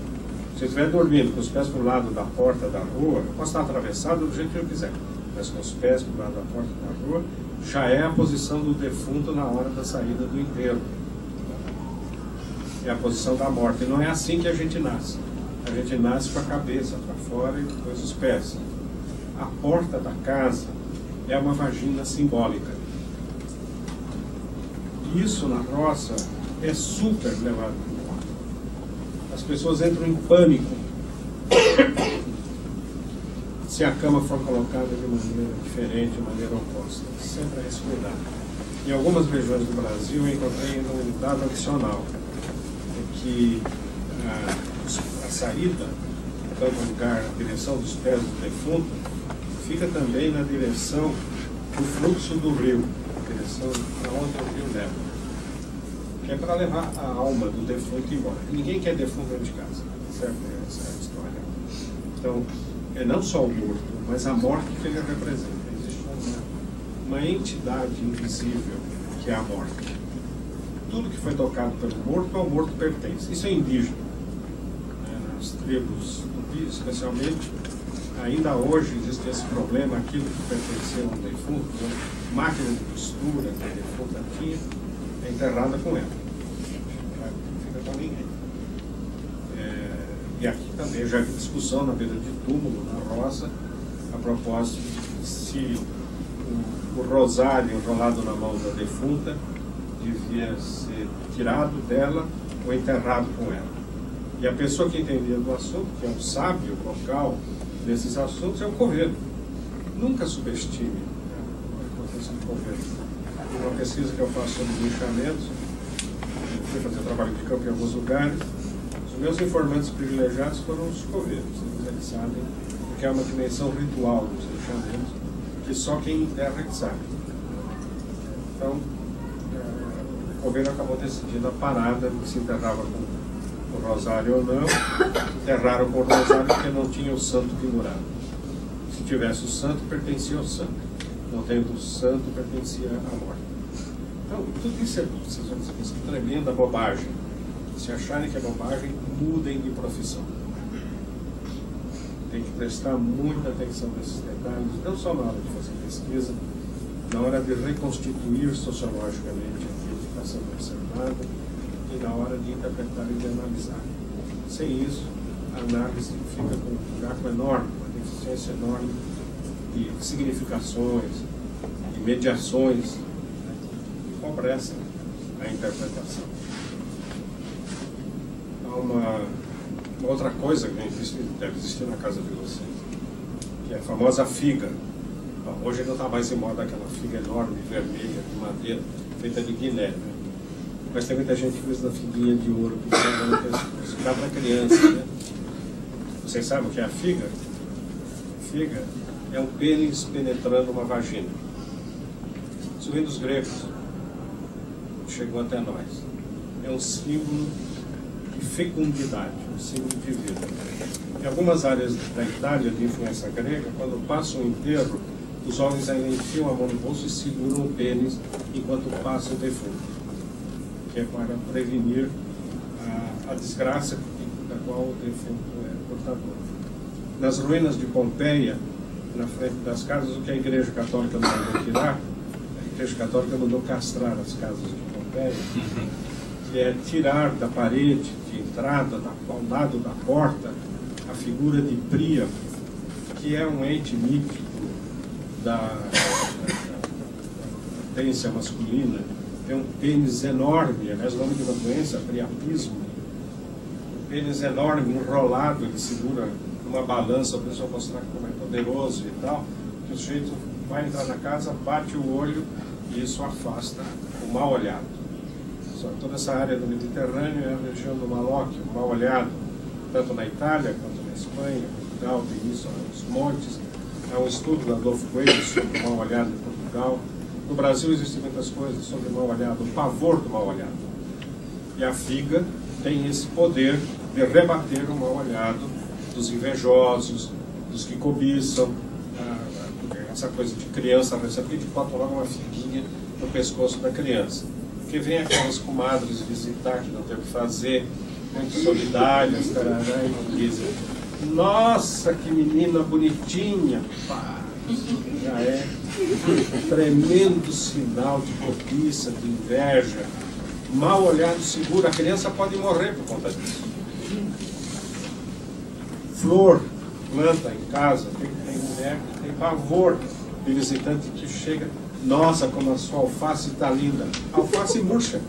se eu estiver dormindo com os pés para o lado da porta da rua, eu posso estar atravessado do jeito que eu quiser, mas com os pés para o lado da porta da rua, já é a posição do defunto na hora da saída do enterro. É a posição da morte. E não é assim que a gente nasce. A gente nasce com a cabeça para fora e depois os pés. A porta da casa é uma vagina simbólica. Isso na roça é super levado em conta. As pessoas entram em pânico se a cama for colocada de maneira diferente, de maneira oposta. Sempre é esse cuidado. Em algumas regiões do Brasil eu encontrei um dado adicional, que a saída, dando lugar à direção dos pés do defunto, fica também na direção do fluxo do rio, na direção para onde o rio leva, que é para levar a alma do defunto embora. Ninguém quer defunto dentro de casa, certo? Essa é a história. Então, é não só o morto, mas a morte que ele representa. Existe uma entidade invisível que é a morte. Tudo que foi tocado pelo morto, ao morto pertence. Isso é indígena. Nas tribos tupis, especialmente, ainda hoje existe esse problema, aquilo que pertenceu a um defunto, né? Máquina de costura que a defunta tinha, é enterrada com ela. Não fica com ninguém. E aqui também já havia discussão na beira de túmulo, na roça, a propósito de se o rosário enrolado na mão da defunta devia ser tirado dela ou enterrado com ela. E a pessoa que entendia do assunto, que é um sábio local nesses assuntos, é o coveiro. Nunca subestime a importância do coveiro. Uma pesquisa que eu faço sobre linchamentos, eu fui fazer trabalho de campo em alguns lugares, os meus informantes privilegiados foram os coveiros. Eles sabem, porque é uma dimensão ritual dos linchamentos, que só quem enterra que sabe. Então, o coveiro acabou decidindo a parada de se enterrava com o rosário ou não. Enterraram com o rosário porque não tinha o santo pendurado. Se tivesse o santo, pertencia ao santo. Não tendo o santo, pertencia à morte. Então, tudo isso é tremenda bobagem. Se acharem que é bobagem, mudem de profissão. Tem que prestar muita atenção nesses detalhes, não só na hora de fazer pesquisa, na hora de reconstituir sociologicamente aquilo que está sendo observado e na hora de interpretar e de analisar. Sem isso, a análise fica com um buraco enorme, uma deficiência enorme de significações, de mediações, que empobrecem a interpretação. Há uma outra coisa que deve existir na casa de vocês, que é a famosa figa. Hoje não está mais em moda aquela figa enorme, vermelha, de madeira, feita de Guiné, né? Mas tem muita gente que usa a figuinha de ouro, que dá para criança, né? Vocês sabem o que é a figa? A figa é um pênis penetrando uma vagina. Isso vem dos gregos, chegou até nós. É um símbolo de fecundidade, um símbolo de vida. Em algumas áreas da Itália de influência grega, quando passa um enterro, os homens ainda enfiam a mão no bolso e seguram o pênis enquanto passa o defunto, que é para prevenir a desgraça da qual o defunto é portador. Nas ruínas de Pompeia, na frente das casas, o que a Igreja Católica mandou tirar, a Igreja Católica mandou castrar as casas de Pompeia, que é tirar da parede de entrada, ao lado da porta, a figura de Príamo, que é um ente mítico da potência masculina. Tem um pênis enorme, aliás, o nome de uma doença, priapismo. Um pênis enorme, enrolado, ele segura numa balança, a pessoa mostrar como é poderoso e tal, que o sujeito vai entrar na casa, bate o olho e isso afasta o mal olhado. Toda essa área do Mediterrâneo é a região do Malóquio, o mal olhado, tanto na Itália quanto na Espanha, Portugal, tem isso, os montes. Há um estudo da Adolfo Coelho sobre o mal olhado em Portugal. No Brasil existem muitas coisas sobre o mal olhado, o pavor do mal olhado. E a figa tem esse poder de rebater o mal olhado dos invejosos, dos que cobiçam, essa coisa de criança receptiva, que bota logo uma figuinha no pescoço da criança. Porque vem aquelas comadres visitar que não tem o que fazer, muito solidárias, tarará, e dizem: nossa, que menina bonitinha! Pá, já é um tremendo sinal de cobiça, de inveja. Mal olhado seguro, a criança pode morrer por conta disso. Flor, planta em casa, tem mulher que tem pavor de visitante que chega: nossa, como a sua alface está linda. Alface murcha.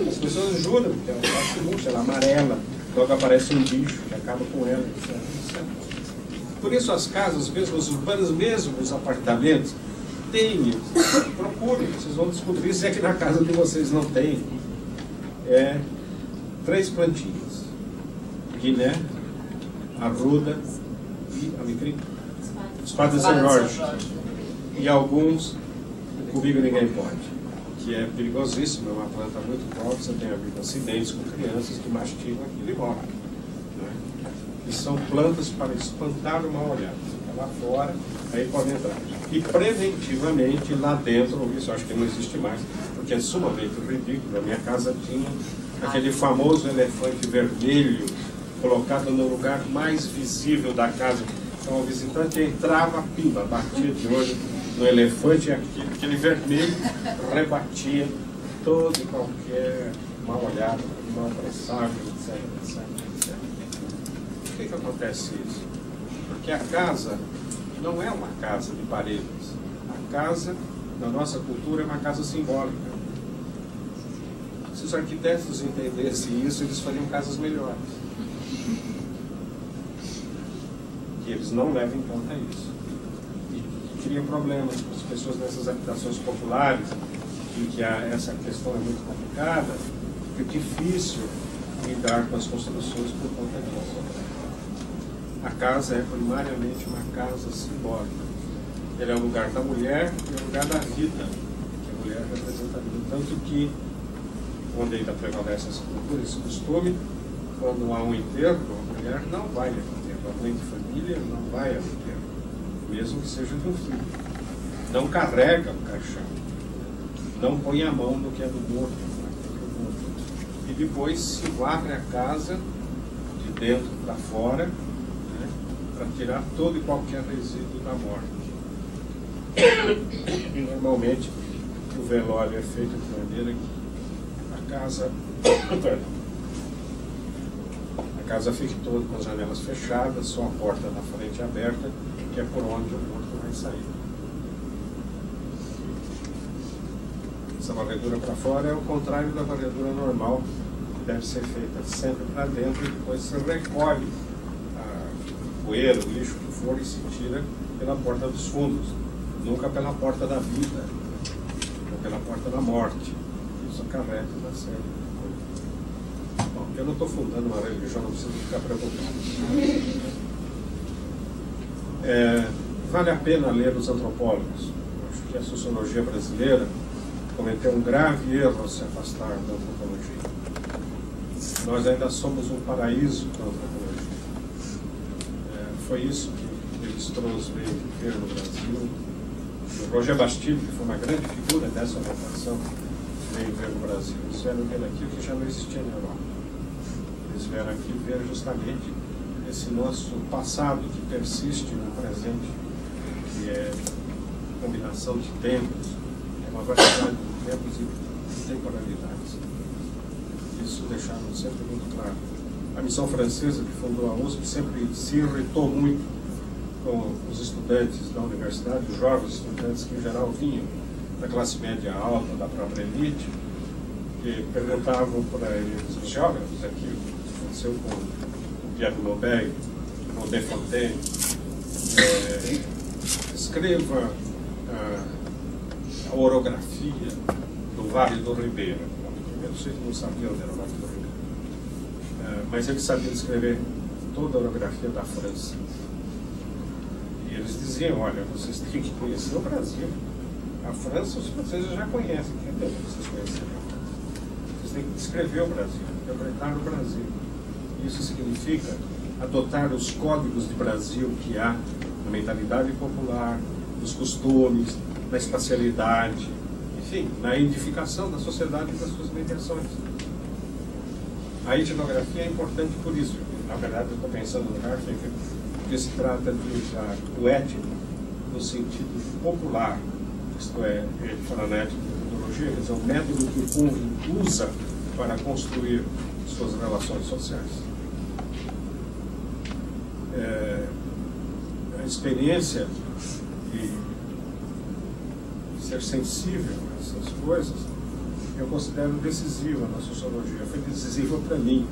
As pessoas juram que a alface murcha, ela amarela, logo aparece um bicho que acaba com ela, etc. Por isso as casas, mesmo as urbanas, mesmo os apartamentos, tem, procurem, vocês vão descobrir se é que na casa de vocês não tem. 3 plantinhas: guiné, arruda e alecrim. Espada de São Jorge. E alguns, comigo ninguém pode, que é perigosíssimo, é uma planta muito próxima, tem havido acidentes com crianças que mastigam aquilo e morrem. Né? E são plantas para espantar o mal olhado. Fica lá fora, aí pode entrar. E preventivamente lá dentro, isso acho que não existe mais, porque é sumamente ridículo. A minha casa tinha aquele famoso elefante vermelho colocado no lugar mais visível da casa. Então o visitante entrava, pimba, batia de olho no elefante, e aquele vermelho rebatia todo e qualquer mal olhado, mal presságio, etc, etc, etc. Por que acontece isso? Porque a casa não é uma casa de paredes. A casa, na nossa cultura, é uma casa simbólica. Se os arquitetos entendessem isso, eles fariam casas melhores. E eles não levam em conta isso. E criam problemas para as pessoas nessas habitações populares, em que essa questão é muito complicada, fica difícil lidar com as construções por conta disso. A casa é primariamente uma casa simbólica. Ele é o lugar da mulher e é o lugar da vida, que a mulher representa a vida. Tanto que, onde ainda prevalece essa cultura, esse costume, quando há um enterro, a mulher não vai ao enterro, a mãe de família não vai ao enterro, mesmo que seja de um filho. Não carrega o caixão, não põe a mão no que é do morto, e depois se varre a casa de dentro para fora, para tirar todo e qualquer resíduo da morte. E normalmente o velório é feito de maneira que a casa fique toda com as janelas fechadas, só a porta da frente aberta, que é por onde o morto vai sair. Essa varredura para fora é o contrário da varredura normal, que deve ser feita sempre para dentro e depois se recolhe poeira, o lixo que for, e se tira pela porta dos fundos, nunca pela porta da vida, ou pela porta da morte. Isso acarreta uma série de coisas. Bom, eu não estou fundando uma religião, não preciso ficar preocupado. Vale a pena ler os antropólogos. Acho que a sociologia brasileira cometeu um grave erro ao se afastar da antropologia. Nós ainda somos um paraíso da antropologia. Foi isso que Lévi-Strauss veio viver no Brasil. O Roger Bastille, que foi uma grande figura dessa orientação, veio ver no Brasil. Eles vieram ver aqui o que já não existia na Europa. Eles vieram aqui ver justamente esse nosso passado que persiste no presente, que é combinação de tempos, é uma variedade de tempos e temporalidades. Isso deixaram sempre muito claro. A missão francesa que fundou a USP sempre se irritou muito com os estudantes da universidade, os jovens estudantes que em geral vinham da classe média alta, da própria elite, que perguntavam para eles, os geógrafos aqui, o que aconteceu com o Pierre Loubet, ou De Fontaine, escreva a orografia do Vale do Ribeira. Eu não sei se não sabia onde era o Vale do Ribeira, mas ele sabia descrever toda a orografia da França. E eles diziam, olha, vocês têm que conhecer o Brasil. A França os franceses já conhecem, quer dizer, vocês conheceram. Vocês têm que descrever o Brasil, interpretar o Brasil. Isso significa adotar os códigos de Brasil que há na mentalidade popular, nos costumes, na espacialidade, enfim, na edificação da sociedade e das suas mediações. A etnografia é importante por isso. Na verdade, eu estou pensando no Hartwig, porque se trata de usar o étnico no sentido popular, isto é, ele fala na etnometodologia, quer dizer, o método que o povo usa para construir suas relações sociais. A experiência de ser sensível a essas coisas, eu considero decisiva na sociologia. Foi decisiva para mim,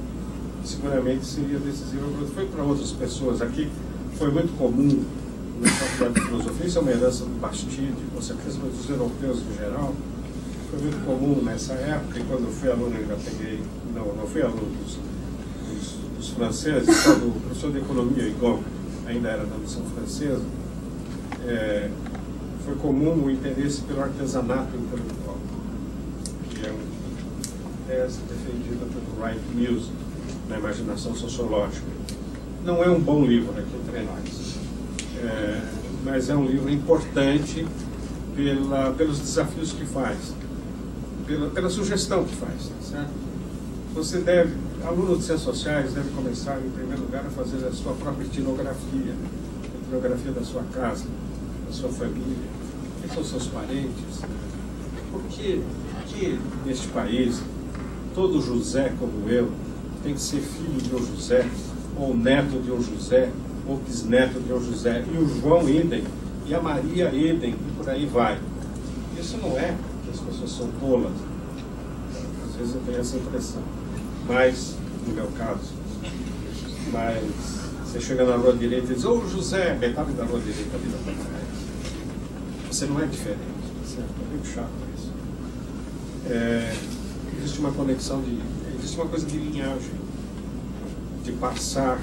seguramente seria decisiva foi para outras pessoas. Aqui foi muito comum na faculdade de filosofia, isso é uma herança do Bastide, com certeza dos europeus em geral. Foi muito comum nessa época, e quando eu fui aluno eu já peguei, não fui aluno dos franceses, só do professor de economia, igual ainda era da missão francesa. Foi comum o interesse pelo artesanato intelectual, que é uma tese defendida pelo Wright Mills na imaginação sociológica. Não é um bom livro aqui entre nós, mas é um livro importante pelos desafios que faz, pela sugestão que faz, certo? Você deve, aluno de ciências sociais, deve começar, em primeiro lugar, a fazer a sua própria etnografia, a etnografia da sua casa, da sua família. Quem são seus parentes? Por que neste país todo José como eu tem que ser filho de um José, ou neto de um José, ou bisneto de um José, e o João idem, e a Maria idem, e por aí vai? Isso não é que as pessoas são tolas. Às vezes eu tenho essa impressão. Mas, no meu caso, você chega na rua direita e diz, ô José, metade da rua direita vira para trás. Você não é diferente, certo? É muito chato isso. Existe uma conexão existe uma coisa de linhagem, de passar,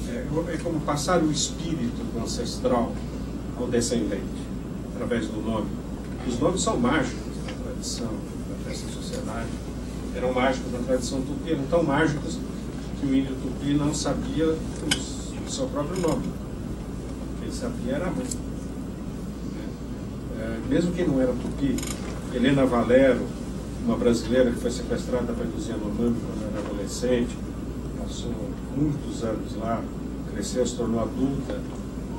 é como passar o espírito do ancestral ao descendente, através do nome. Os nomes são mágicos na tradição dessa sociedade, eram mágicos na tradição tupi, eram tão mágicos que o índio tupi não sabia o seu próprio nome. Quem sabia era a mãe. Mesmo quem não era tupi, Helena Valero, uma brasileira que foi sequestrada pelos Yanomami quando era adolescente, passou muitos anos lá, cresceu, se tornou adulta,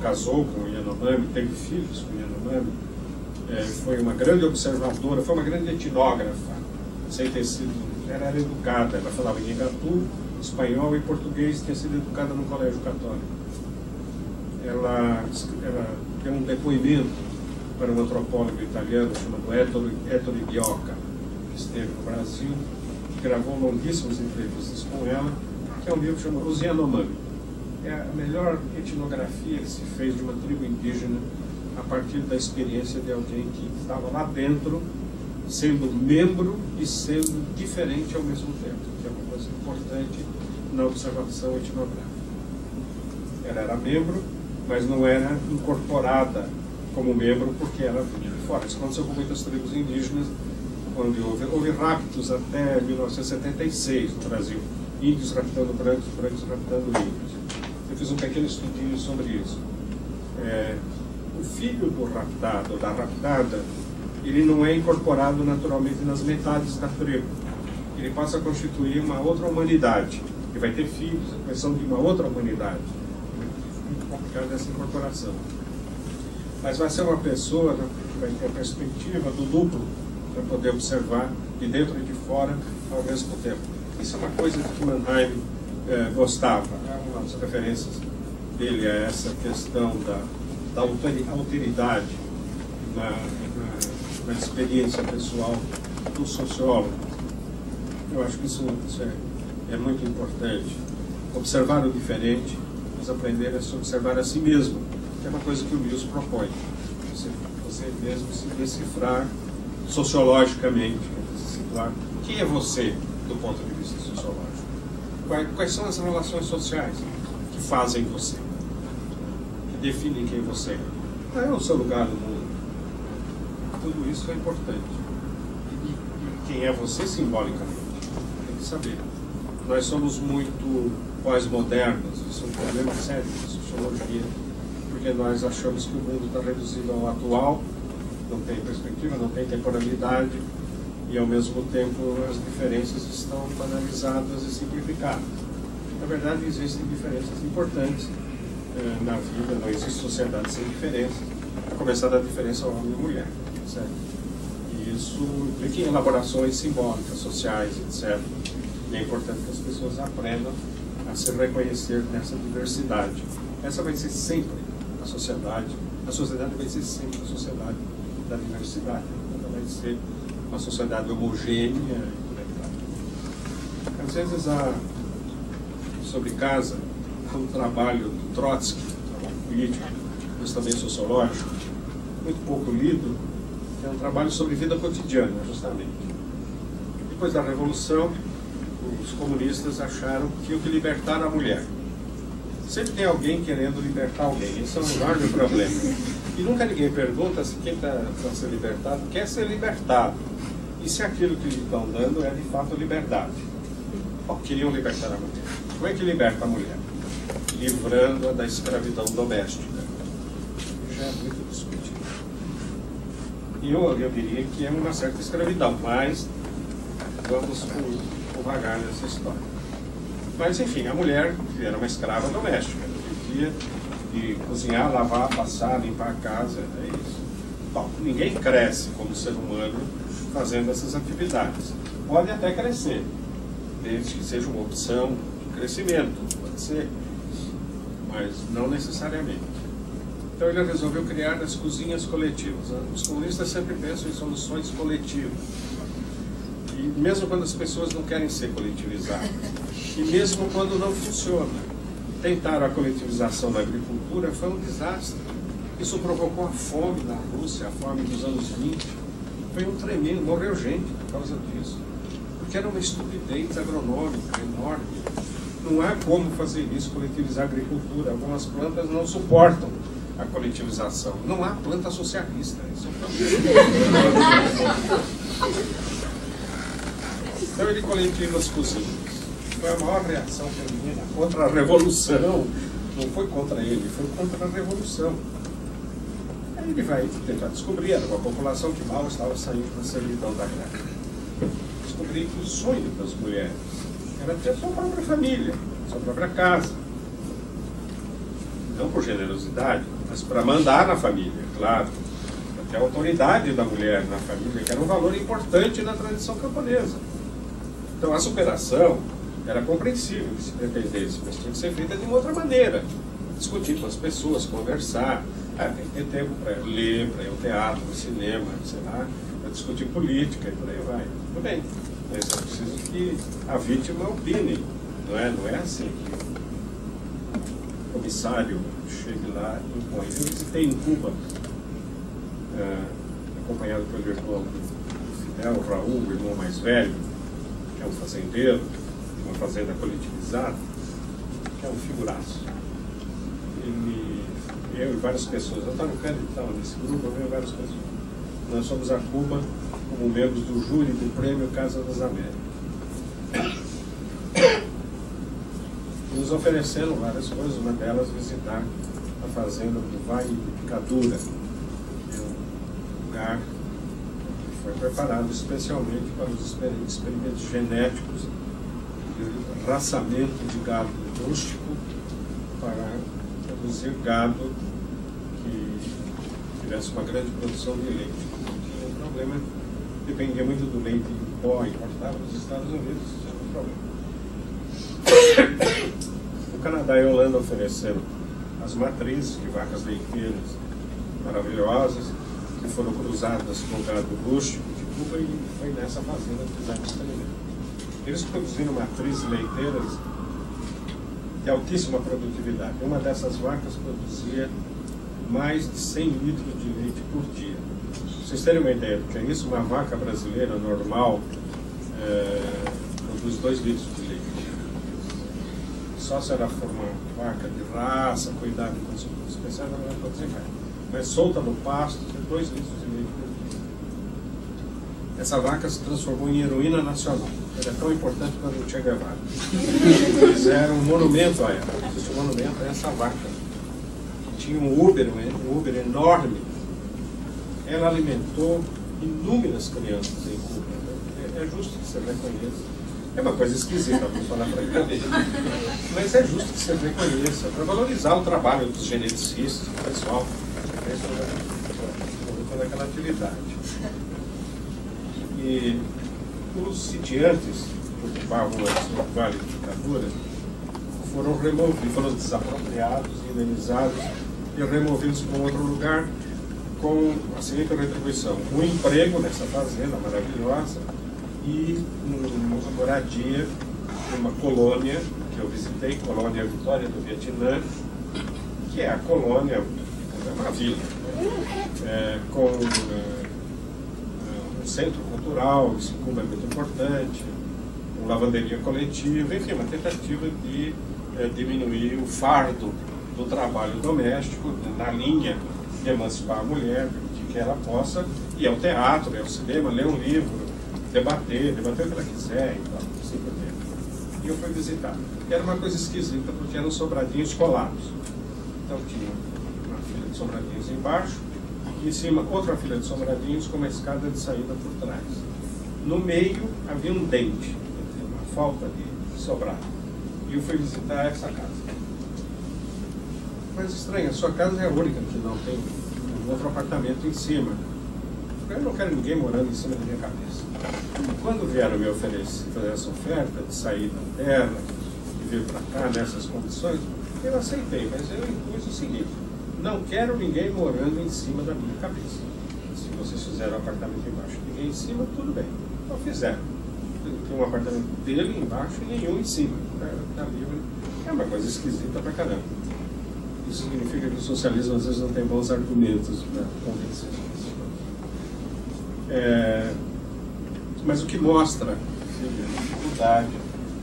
casou com o Yanomami, teve filhos com o Yanomami, foi uma grande observadora, foi uma grande etnógrafa, sem ter sido, ela era educada, ela falava em Igatu, espanhol e português, tinha sido educada no colégio católico. Ela deu um depoimento para um antropólogo italiano chamado Ettore Ghiocca, que esteve no Brasil, que gravou longuíssimas entrevistas com ela, que é um livro chamado Os Yanomami. É a melhor etnografia que se fez de uma tribo indígena a partir da experiência de alguém que estava lá dentro, sendo membro e sendo diferente ao mesmo tempo, que é uma coisa importante na observação etnográfica. Ela era membro, mas não era incorporada como membro porque ela vinha de fora. Isso aconteceu com muitas tribos indígenas, onde houve raptos até 1976 no Brasil. Índios raptando brancos, brancos raptando índios. Eu fiz um pequeno estudinho sobre isso. O filho do raptado, da raptada, ele não é incorporado naturalmente nas metades da tribo. Ele passa a constituir uma outra humanidade. Ele vai ter filhos, a questão de uma outra humanidade. É muito complicado essa incorporação. Mas vai ser uma pessoa que vai ter a perspectiva do duplo para poder observar de dentro e de fora ao mesmo tempo. Isso é uma coisa que Mannheim gostava. Uma das referências dele a essa questão da alteridade na experiência pessoal do sociólogo. Eu acho que isso é muito importante. Observar o diferente, elas aprenderem a se observar a si mesmo, que é uma coisa que o Mills propõe. Você mesmo se decifrar sociologicamente, se situar. Quem é você do ponto de vista sociológico? Quais são as relações sociais que fazem você, que definem quem você é? Qual é o seu lugar no mundo? Tudo isso é importante. E quem é você simbolicamente? Tem que saber. Nós somos muito pós-modernos, isso é um problema sério da sociologia, porque nós achamos que o mundo está reduzido ao atual, não tem perspectiva, não tem temporalidade, e ao mesmo tempo as diferenças estão banalizadas e simplificadas. Na verdade, existem diferenças importantes na vida, não existe sociedade sem diferenças, a começar da diferença homem e mulher, certo? E isso implica em elaborações simbólicas, sociais, etc. E é importante que as pessoas aprendam a se reconhecer nessa diversidade. Essa vai ser sempre a sociedade vai ser sempre a sociedade da diversidade. Ela vai ser uma sociedade homogênea e por aí vai. Às vezes, sobre casa, há um trabalho do Trotsky, um trabalho político, mas também sociológico, muito pouco lido, que é um trabalho sobre vida cotidiana, justamente. Depois da Revolução, os comunistas acharam que tinham que libertar a mulher. Sempre tem alguém querendo libertar alguém, esse é um enorme problema. E nunca ninguém pergunta se quem está a ser libertado quer ser libertado. E se aquilo que lhe estão dando é de fato liberdade. Queriam libertar a mulher. Como é que liberta a mulher? Livrando-a da escravidão doméstica. Já é muito discutido. E eu diria que é uma certa escravidão, mas vamos vagar nessa história. Mas, enfim, a mulher era uma escrava doméstica. Vivia de cozinhar, lavar, passar, limpar a casa, é isso. Bom, ninguém cresce como ser humano fazendo essas atividades. Pode até crescer, desde que seja uma opção de crescimento, pode ser, mas não necessariamente. Então ele resolveu criar as cozinhas coletivas. Os comunistas sempre pensam em soluções coletivas. E mesmo quando as pessoas não querem ser coletivizadas, e mesmo quando não funciona. Tentaram a coletivização da agricultura, foi um desastre. Isso provocou a fome na Rússia, a fome dos anos 20. Foi um tremendo, morreu gente por causa disso. Porque era uma estupidez agronômica enorme. Não há como fazer isso, coletivizar a agricultura. Algumas plantas não suportam a coletivização. Não há planta socialista. Isso é um problema. Então ele coletiva as cozinhas. Foi a maior reação feminina contra a Revolução. Não foi contra ele, foi contra a Revolução. Aí ele vai tentar descobrir, era uma população que mal estava saindo da servidão da guerra. Descobrir que o sonho das mulheres era ter sua própria família, sua própria casa. Não por generosidade, mas para mandar na família, claro. Para ter a autoridade da mulher na família, que era um valor importante na tradição camponesa. Então a superação era compreensível que se pretendesse, mas tinha que ser feita de uma outra maneira. Discutir com as pessoas, conversar. Tem que ter tempo para ler, para ir ao teatro, ao cinema, sei lá, para discutir política e por aí vai. Tudo bem, mas é preciso que a vítima opine. Não é assim que o comissário chegue lá e impõe. Eu visitei em Cuba, acompanhado pelo irmão do Fidel, o Raul, o irmão mais velho, que é um fazendeiro, uma fazenda coletivizada, que é um figuraço. Eu e várias pessoas, Antônio Cândido estava nesse grupo, eu e várias pessoas. Nós fomos a Cuba como membros do júri do Prêmio Casa das Américas. E nos ofereceram várias coisas, uma delas visitar a fazenda do Vale de Picadura, que é um lugar que foi preparado especialmente para os experimentos genéticos de raçamento de gado rústico para produzir gado que tivesse uma grande produção de leite. Porque o problema dependia muito do leite em pó importado dos Estados Unidos, isso era um problema. O Canadá e a Holanda ofereceram as matrizes de vacas leiteiras maravilhosas, que foram cruzadas com o gado rústico de Cuba, e foi nessa fazenda que fizeram o experimento. Eles produziram matrizes leiteiras de altíssima produtividade. Uma dessas vacas produzia mais de 100 litros de leite por dia. Para vocês terem uma ideia do que é isso, uma vaca brasileira normal produz 2 litros de leite. Só se ela for uma vaca de raça, cuidada de condições especiais, ela vai produzir mais. Mas solta no pasto, tem 2 litros de leite por dia. Essa vaca se transformou em heroína nacional. Ela é tão importante quanto o Che Guevara. Fizeram um monumento a ela. Existe um monumento a essa vaca. Tinha um Uber enorme. Ela alimentou inúmeras crianças em Cuba. É justo que você reconheça. É uma coisa esquisita, vou falar para ele. Mas é justo que você reconheça, para valorizar o trabalho dos geneticistas, do pessoal que fez toda aquela atividade. E os sitiantes que ocupavam o Vale de Ditadura foram removidos, foram desapropriados, indenizados e removidos para um outro lugar com a seguinte retribuição: um emprego nessa fazenda maravilhosa e uma moradia numa colônia que eu visitei, colônia Vitória do Vietnã, que é a colônia, é uma vila, com um centro cultural, isso em Cuba é muito importante, uma lavanderia coletiva, enfim, uma tentativa de diminuir o fardo do trabalho doméstico na linha de emancipar a mulher, de que ela possa ir ao teatro, ir ao cinema, ler um livro, debater o que ela quiser e tal, assim por diante. E eu fui visitar. E era uma coisa esquisita, porque eram sobradinhos colados. Então tinha uma fila de sobradinhos embaixo, e em cima outra fila de sobradinhos com uma escada de saída por trás. No meio havia um dente, uma falta de sobrado. E eu fui visitar essa casa. Mas estranho, a sua casa é a única que não tem um outro apartamento em cima. Eu não quero ninguém morando em cima da minha cabeça. Quando vieram me oferecer, fazer essa oferta de sair da terra e vir para cá nessas condições, eu aceitei, mas eu impus o seguinte: não quero ninguém morando em cima da minha cabeça. Se vocês fizeram um apartamento embaixo e ninguém em cima, tudo bem. Então fizeram. Tem um apartamento dele embaixo e nenhum em cima. Está livre. É uma coisa esquisita pra caramba. Isso significa que o socialismo às vezes não tem bons argumentos para convencer as pessoas. Mas o que mostra a dificuldade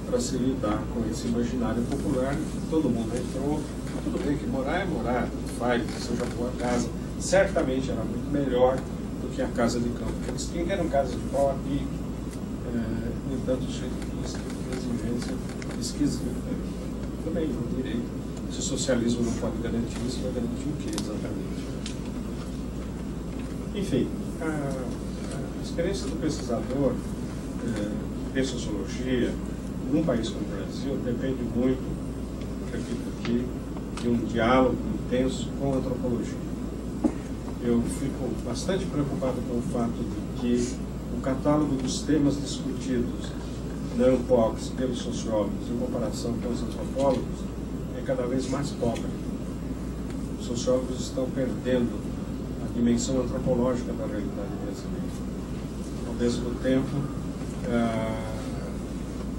para se lidar com esse imaginário popular, que todo mundo entrou, tudo bem que morar é morar, faz, seja boa casa, certamente era muito melhor do que a casa de campo que eles tinham, que eram casas de pau a pique, no entanto, cheio de exigência esquisita. Também, no direito, se o socialismo não pode garantir isso, vai garantir o que exatamente? Enfim, a experiência do pesquisador de sociologia num país como o Brasil depende muito, repito aqui, de um diálogo intenso com a antropologia. Eu fico bastante preocupado com o fato de que o catálogo dos temas discutidos na Unpox pelos sociólogos em comparação com os antropólogos é cada vez mais pobre. Os sociólogos estão perdendo a dimensão antropológica da realidade brasileira. Ao mesmo tempo,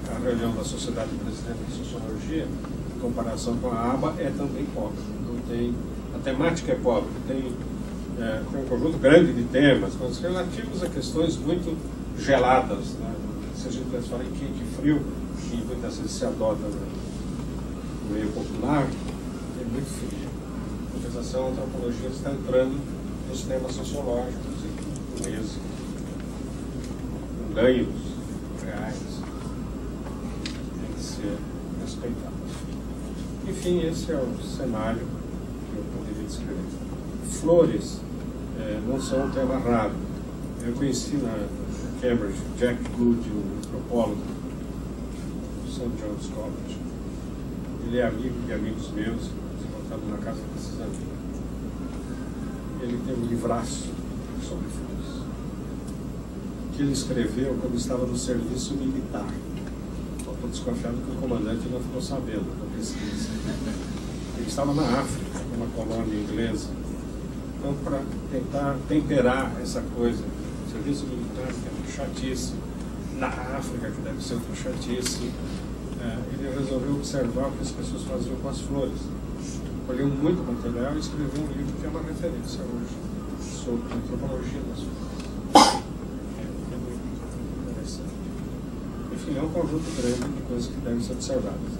a reunião da Sociedade Brasileira de Sociologia, em comparação com a ABA, é também pobre. Não tem, a temática é pobre, tem um conjunto grande de temas, mas relativos a questões muito geladas, né? Se a gente fala em quente e frio, que muitas vezes se adota no meio popular, é muito frio. A compensação, a antropologia está entrando nos temas sociológicos e com êxito, com ganhos reais, tem que ser respeitado. Enfim, esse é o cenário que eu poderia descrever. Flores não são um tema raro. Eu conheci na Cambridge Jack Good, um antropólogo do St. John's College. Ele é amigo de amigos meus, encontrado na casa desses amigos. Ele tem um livraço sobre flores, que ele escreveu quando estava no serviço militar. Estou desconfiado que o comandante não ficou sabendo da pesquisa. Ele estava na África, numa colônia inglesa. Então, para tentar temperar essa coisa, serviço militar, que é uma chatice, na África, que deve ser outra chatice, ele resolveu observar o que as pessoas faziam com as flores. Colheu muito material e escreveu um livro que é uma referência hoje sobre a antropologia das flores. É muito interessante. Enfim, é um conjunto grande de coisas que devem ser observadas.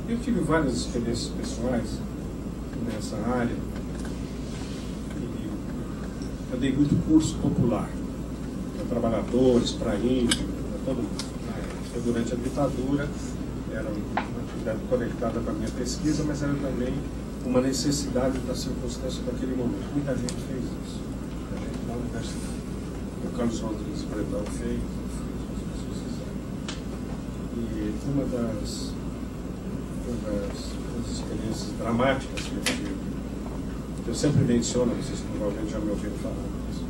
Eu tive várias experiências pessoais nessa área. Eu dei muito curso popular para trabalhadores, para índios, para todo mundo. Foi durante a ditadura, era uma atividade conectada com a minha pesquisa, mas era também uma necessidade da circunstância daquele momento. Muita gente fez isso. Muita gente na universidade. O Carlos Rodrigues Bretão fez, as pessoas fizeram. E uma das experiências dramáticas que eu tive, eu sempre menciono, vocês provavelmente já me ouviram falar disso,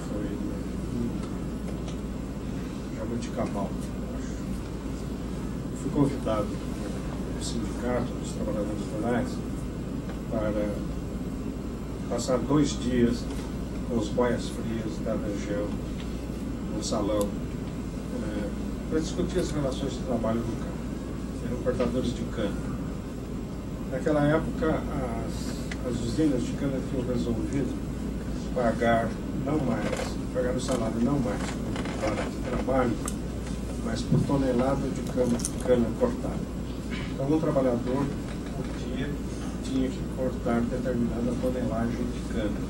foi Jaboticabal, eu acho. Fui convidado pelo sindicato dos trabalhadores rurais para passar 2 dias com os boias frias da região, no salão, para discutir as relações de trabalho no campo. Eram cortadores de cana. Naquela época, as usinas de cana tinham resolvido pagar o salário não mais por hora de trabalho, mas por tonelada de cana cortada. Então, um trabalhador, por dia, tinha que cortar determinada tonelagem de cana.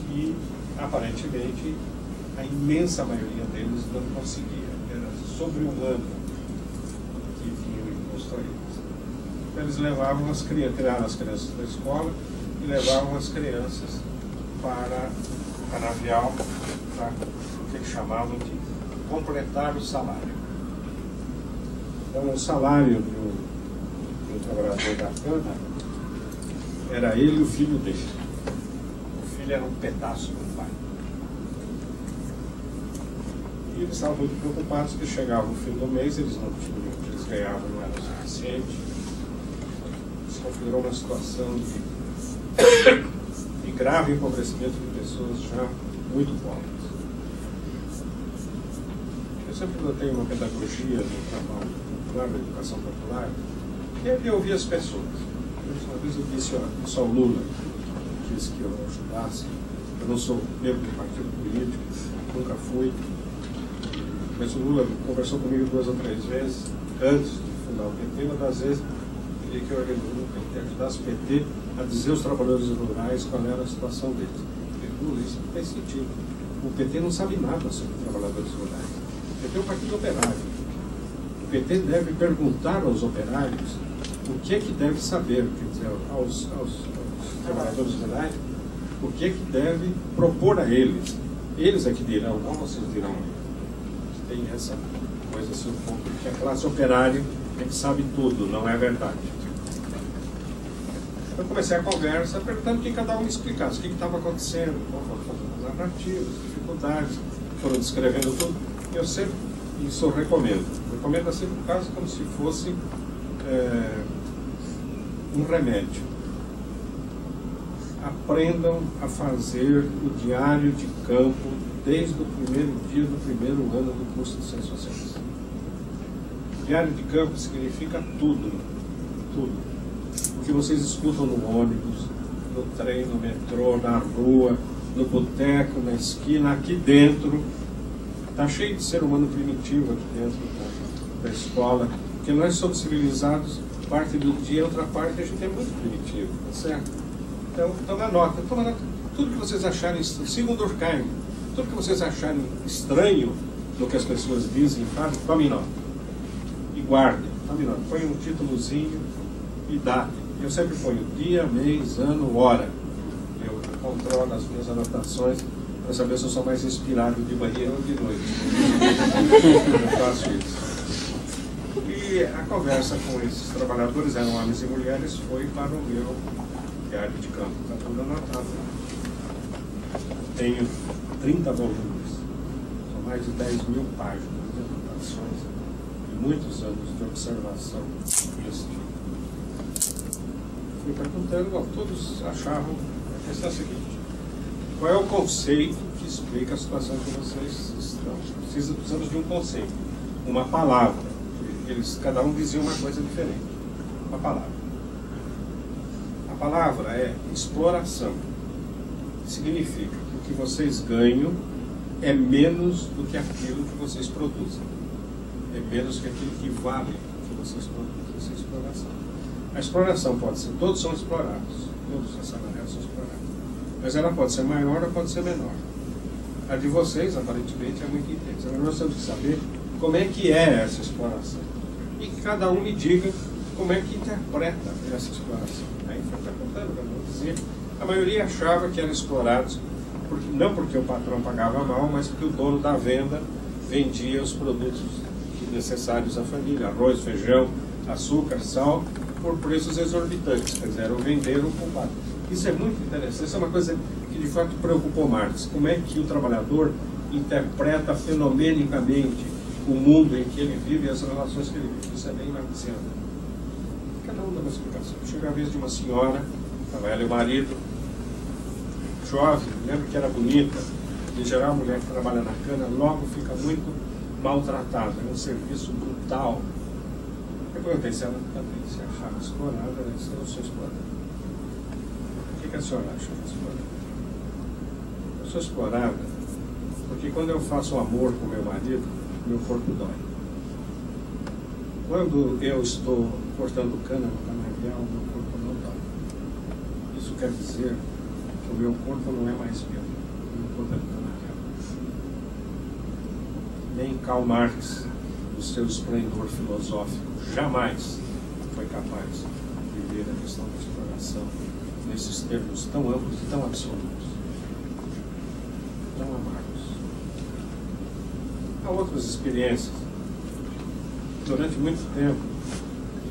E, aparentemente, a imensa maioria deles não conseguia. Era sobre-humano que tinha o imposto a eles. Eles levavam tiraram as crianças da escola e levavam as crianças para Canavial, para o que eles chamavam de completar o salário. Então, o salário do trabalhador da cana era ele e o filho dele. O filho era um pedaço do pai. E eles estavam muito preocupados que chegava o fim do mês, eles não tinham, o que eles ganhavam não era o suficiente. Configurou uma situação de grave empobrecimento de pessoas já muito pobres. Eu sempre notei uma pedagogia no trabalho popular, da educação popular, e eu ouvia as pessoas. Uma vez eu disse ao Lula, que disse que eu ajudasse, eu não sou membro de partido político, nunca fui, mas o Lula conversou comigo 2 ou 3 vezes antes de fundar o PT, uma das vezes que eu ajudasse o PT a dizer aos trabalhadores rurais qual era a situação deles. Eu falei, isso não tem sentido. O PT não sabe nada sobre trabalhadores rurais. O PT é um partido operário. O PT deve perguntar aos operários o que é que deve saber, quer dizer, aos trabalhadores rurais, o que é que deve propor a eles. Eles é que dirão, não vocês dirão. Tem essa coisa assim um pouco, que a classe operária é que sabe tudo, não é verdade. Eu comecei a conversa perguntando que cada um explicasse o que estava acontecendo, foram fazendo as narrativas, dificuldades, foram descrevendo tudo. Eu sempre, isso eu recomendo assim no caso como se fosse um remédio. Aprendam a fazer o diário de campo desde o primeiro dia do primeiro ano do curso de Ciências Sociais. Diário de campo significa tudo, tudo. O que vocês escutam no ônibus, no trem, no metrô, na rua, no boteco, na esquina, aqui dentro. Está cheio de ser humano primitivo aqui dentro da escola, porque nós somos civilizados, parte do dia, outra parte a gente é muito primitivo, tá certo? Então, toma nota. Tudo que vocês acharem, segundo Durkheim, tudo que vocês acharem estranho no que as pessoas dizem, tomem nota. E guardem, tomem nota. Põe um títulozinho e data. Eu sempre ponho dia, mês, ano, hora. Eu controlo as minhas anotações para saber se eu sou mais inspirado de manhã ou de noite. Eu faço isso. E a conversa com esses trabalhadores, eram homens e mulheres, foi para o meu diário de campo. Está tudo anotado. Tenho 30 volumes. São mais de 10 mil páginas de anotações e muitos anos de observação desse tipo. Fui perguntando, todos achavam a questão seguinte: qual é o conceito que explica a situação que vocês estão? Precisamos de um conceito, uma palavra cada um dizia uma coisa diferente. A palavra. A palavra é exploração. Significa que o que vocês ganham é menos do que aquilo que vocês produzem. É menos que aquilo que vale o que vocês produzem. Essa é a exploração. A exploração pode ser, todos são explorados. Todos os assalariados são explorados. Mas ela pode ser maior ou pode ser menor. A de vocês, aparentemente, é muito intensa. Agora nós temos que saber como é que é essa exploração. E que cada um me diga como é que interpreta essa exploração. Aí foi perguntando, para não dizer. A maioria achava que eram explorados, não porque o patrão pagava mal, mas porque o dono da venda vendia os produtos necessários à família, arroz, feijão, açúcar, sal, por preços exorbitantes. Quer dizer, eram vender ou poupar. Isso é muito interessante. Isso é uma coisa que de fato preocupou Marx. Como é que o trabalhador interpreta fenomenicamente o mundo em que ele vive e as relações que ele vive. Isso é bem marxiano. Cada um dá uma explicação. Chega a vez de uma senhora, estava ela e o marido, jovem, lembro que era bonita. Em geral, a mulher que trabalha na cana logo fica muito maltratada. É um serviço brutal. Eu perguntei se ela também se achava explorada. Ela disse: eu sou explorada. O que a senhora acha de explorada? Eu sou explorada porque quando eu faço o amor com meu marido, meu corpo dói. Quando eu estou cortando cana no canavial, meu corpo não dói. Isso quer dizer que o meu corpo não é mais meu corpo é do canavial. Nem Karl Marx, no seu esplendor filosófico, jamais foi capaz de ver a questão da exploração nesses termos tão amplos e tão absolutos, tão amargos. Há outras experiências. Durante muito tempo,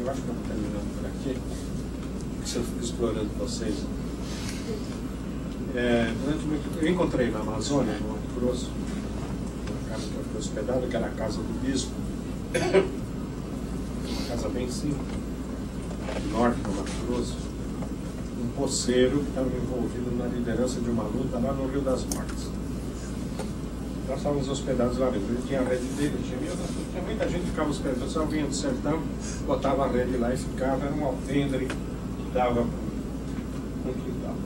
eu acho que eu estou terminando por aqui, porque eu fico explorando vocês. Durante muito tempo, eu encontrei na Amazônia, no Mato Grosso, uma casa que eu fui hospedado, que era a casa do bispo, uma casa bem simples, no norte do Mato Grosso, um poceiro que estava envolvido na liderança de uma luta lá no Rio das Mortes. Nós estávamos hospedados lá mesmo. Ele tinha a rede dele, tinha muita gente que ficava hospedada. O pessoal vinha do sertão, botava a rede lá e ficava. Era um alpendre que dava um quintal.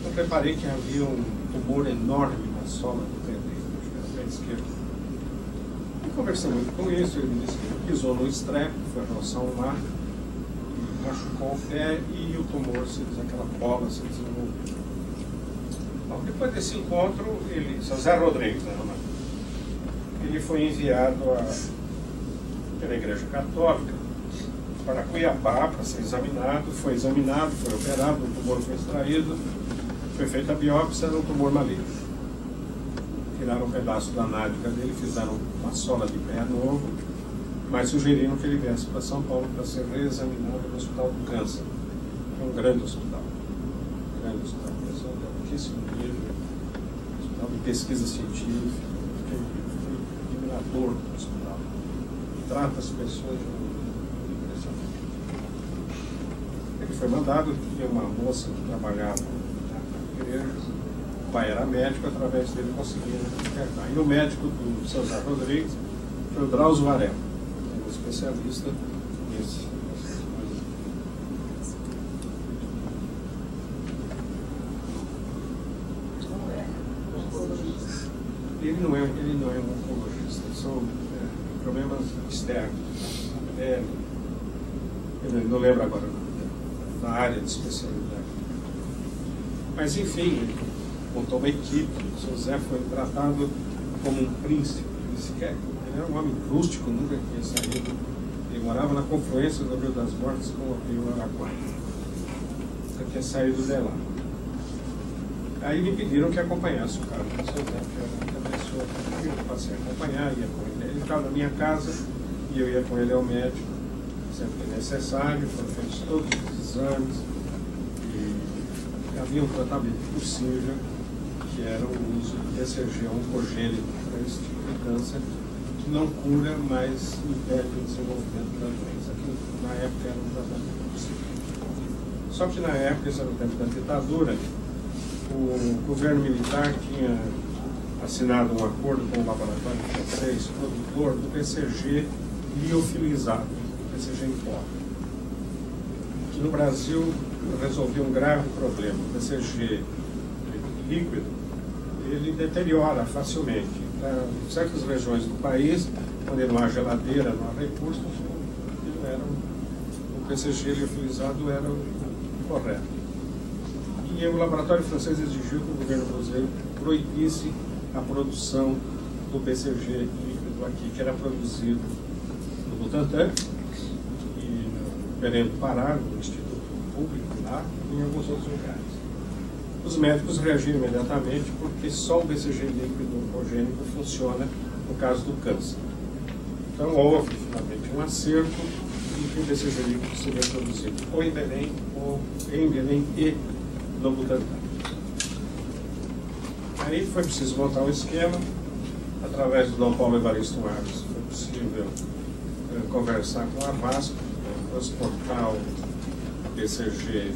Eu reparei que havia um tumor enorme na sola do pé dele, acho que era o pé esquerdo. E conversei muito com isso. Ele me disse que pisou no estrepe, foi roçar um mar, machucou o pé e o tumor, aquela bola se desenvolveu. Depois desse encontro, São José Rodrigues, né, ele foi enviado pela Igreja Católica para Cuiabá para ser examinado. Foi examinado, foi operado, o tumor foi extraído, foi feita a biópsia, era um tumor maligno. Tiraram um pedaço da nádega dele, fizeram uma sola de pé novo, mas sugeriram que ele viesse para São Paulo para ser reexaminado no Hospital do Câncer. É um grande hospital. Grande hospital. Nível, hospital de pesquisa científica, foi admirador do hospital, trata as pessoas de uma impressionante. Ele foi mandado, tinha uma moça que trabalhava na igreja, o pai era médico, através dele conseguiram internar. E o médico do São José Rodrigues foi o Drauzio Varela, um especialista nesse. Ele não é um oncologista, são problemas externos. Ele não lembro agora da área de especialidade. Mas enfim, ele montou uma equipe. O São José foi tratado como um príncipe. Ele era um homem rústico, nunca tinha saído. Ele morava na confluência do Rio das Mortes com o Rio Araguaia. Nunca tinha saído de lá. Aí me pediram que acompanhasse o cara do São José, que era uma pessoa que eu passei a acompanhar, ia com ele. Ele ficava na minha casa e eu ia com ele ao médico, sempre que necessário. Foram feitos todos os exames e havia um tratamento possível, que era o uso de TCG oncogênico para esse tipo de câncer, que não cura, mas impede o desenvolvimento da doença, que na época era um tratamento possível. Só que na época, isso era o tempo da ditadura, o governo militar tinha assinado um acordo com o laboratório francês, produtor do BCG liofilizado, BCG em pó, que no Brasil resolvia um grave problema. O BCG líquido, ele deteriora facilmente. Em certas regiões do país, onde não há geladeira, não há recursos, o BCG liofilizado era o correto. E o laboratório francês exigiu que o governo brasileiro proibisse a produção do BCG líquido aqui, que era produzido no Butantan e no Belém do Pará, no Instituto Público lá, e em alguns outros lugares. Os médicos reagiram imediatamente porque só o BCG líquido orgânico funciona no caso do câncer. Então houve finalmente um acerto em que o BCG líquido seria produzido ou em Belém e no Butantan. Aí foi preciso montar um esquema, através do Dom Paulo Evaristo Marques, foi possível conversar com a Vasco, transportar o BCG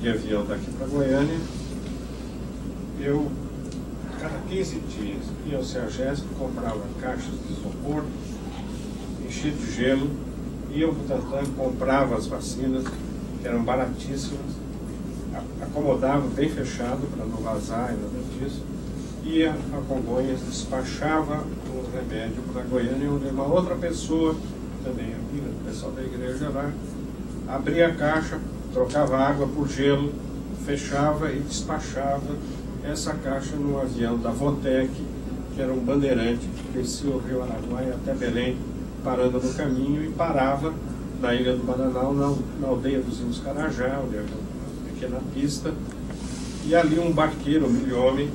de avião daqui para Goiânia. Eu, cada 15 dias, ia ao CEAGESP, comprava caixas de isopor, enchia de gelo, ia ao Butantan, comprava as vacinas, que eram baratíssimas, acomodava bem fechado para não vazar e nada disso, ia a Congonhas, despachava o remédio para Goiânia, onde uma outra pessoa, também amiga do pessoal da igreja lá, abria a caixa, trocava água por gelo, fechava e despachava essa caixa no avião da Votec, que era um bandeirante que descia o rio Araguaia até Belém, parando no caminho, e parava na Ilha do Bananal, na aldeia dos Índios Carajá, onde havia uma pequena pista, e ali um barqueiro, um milhomem,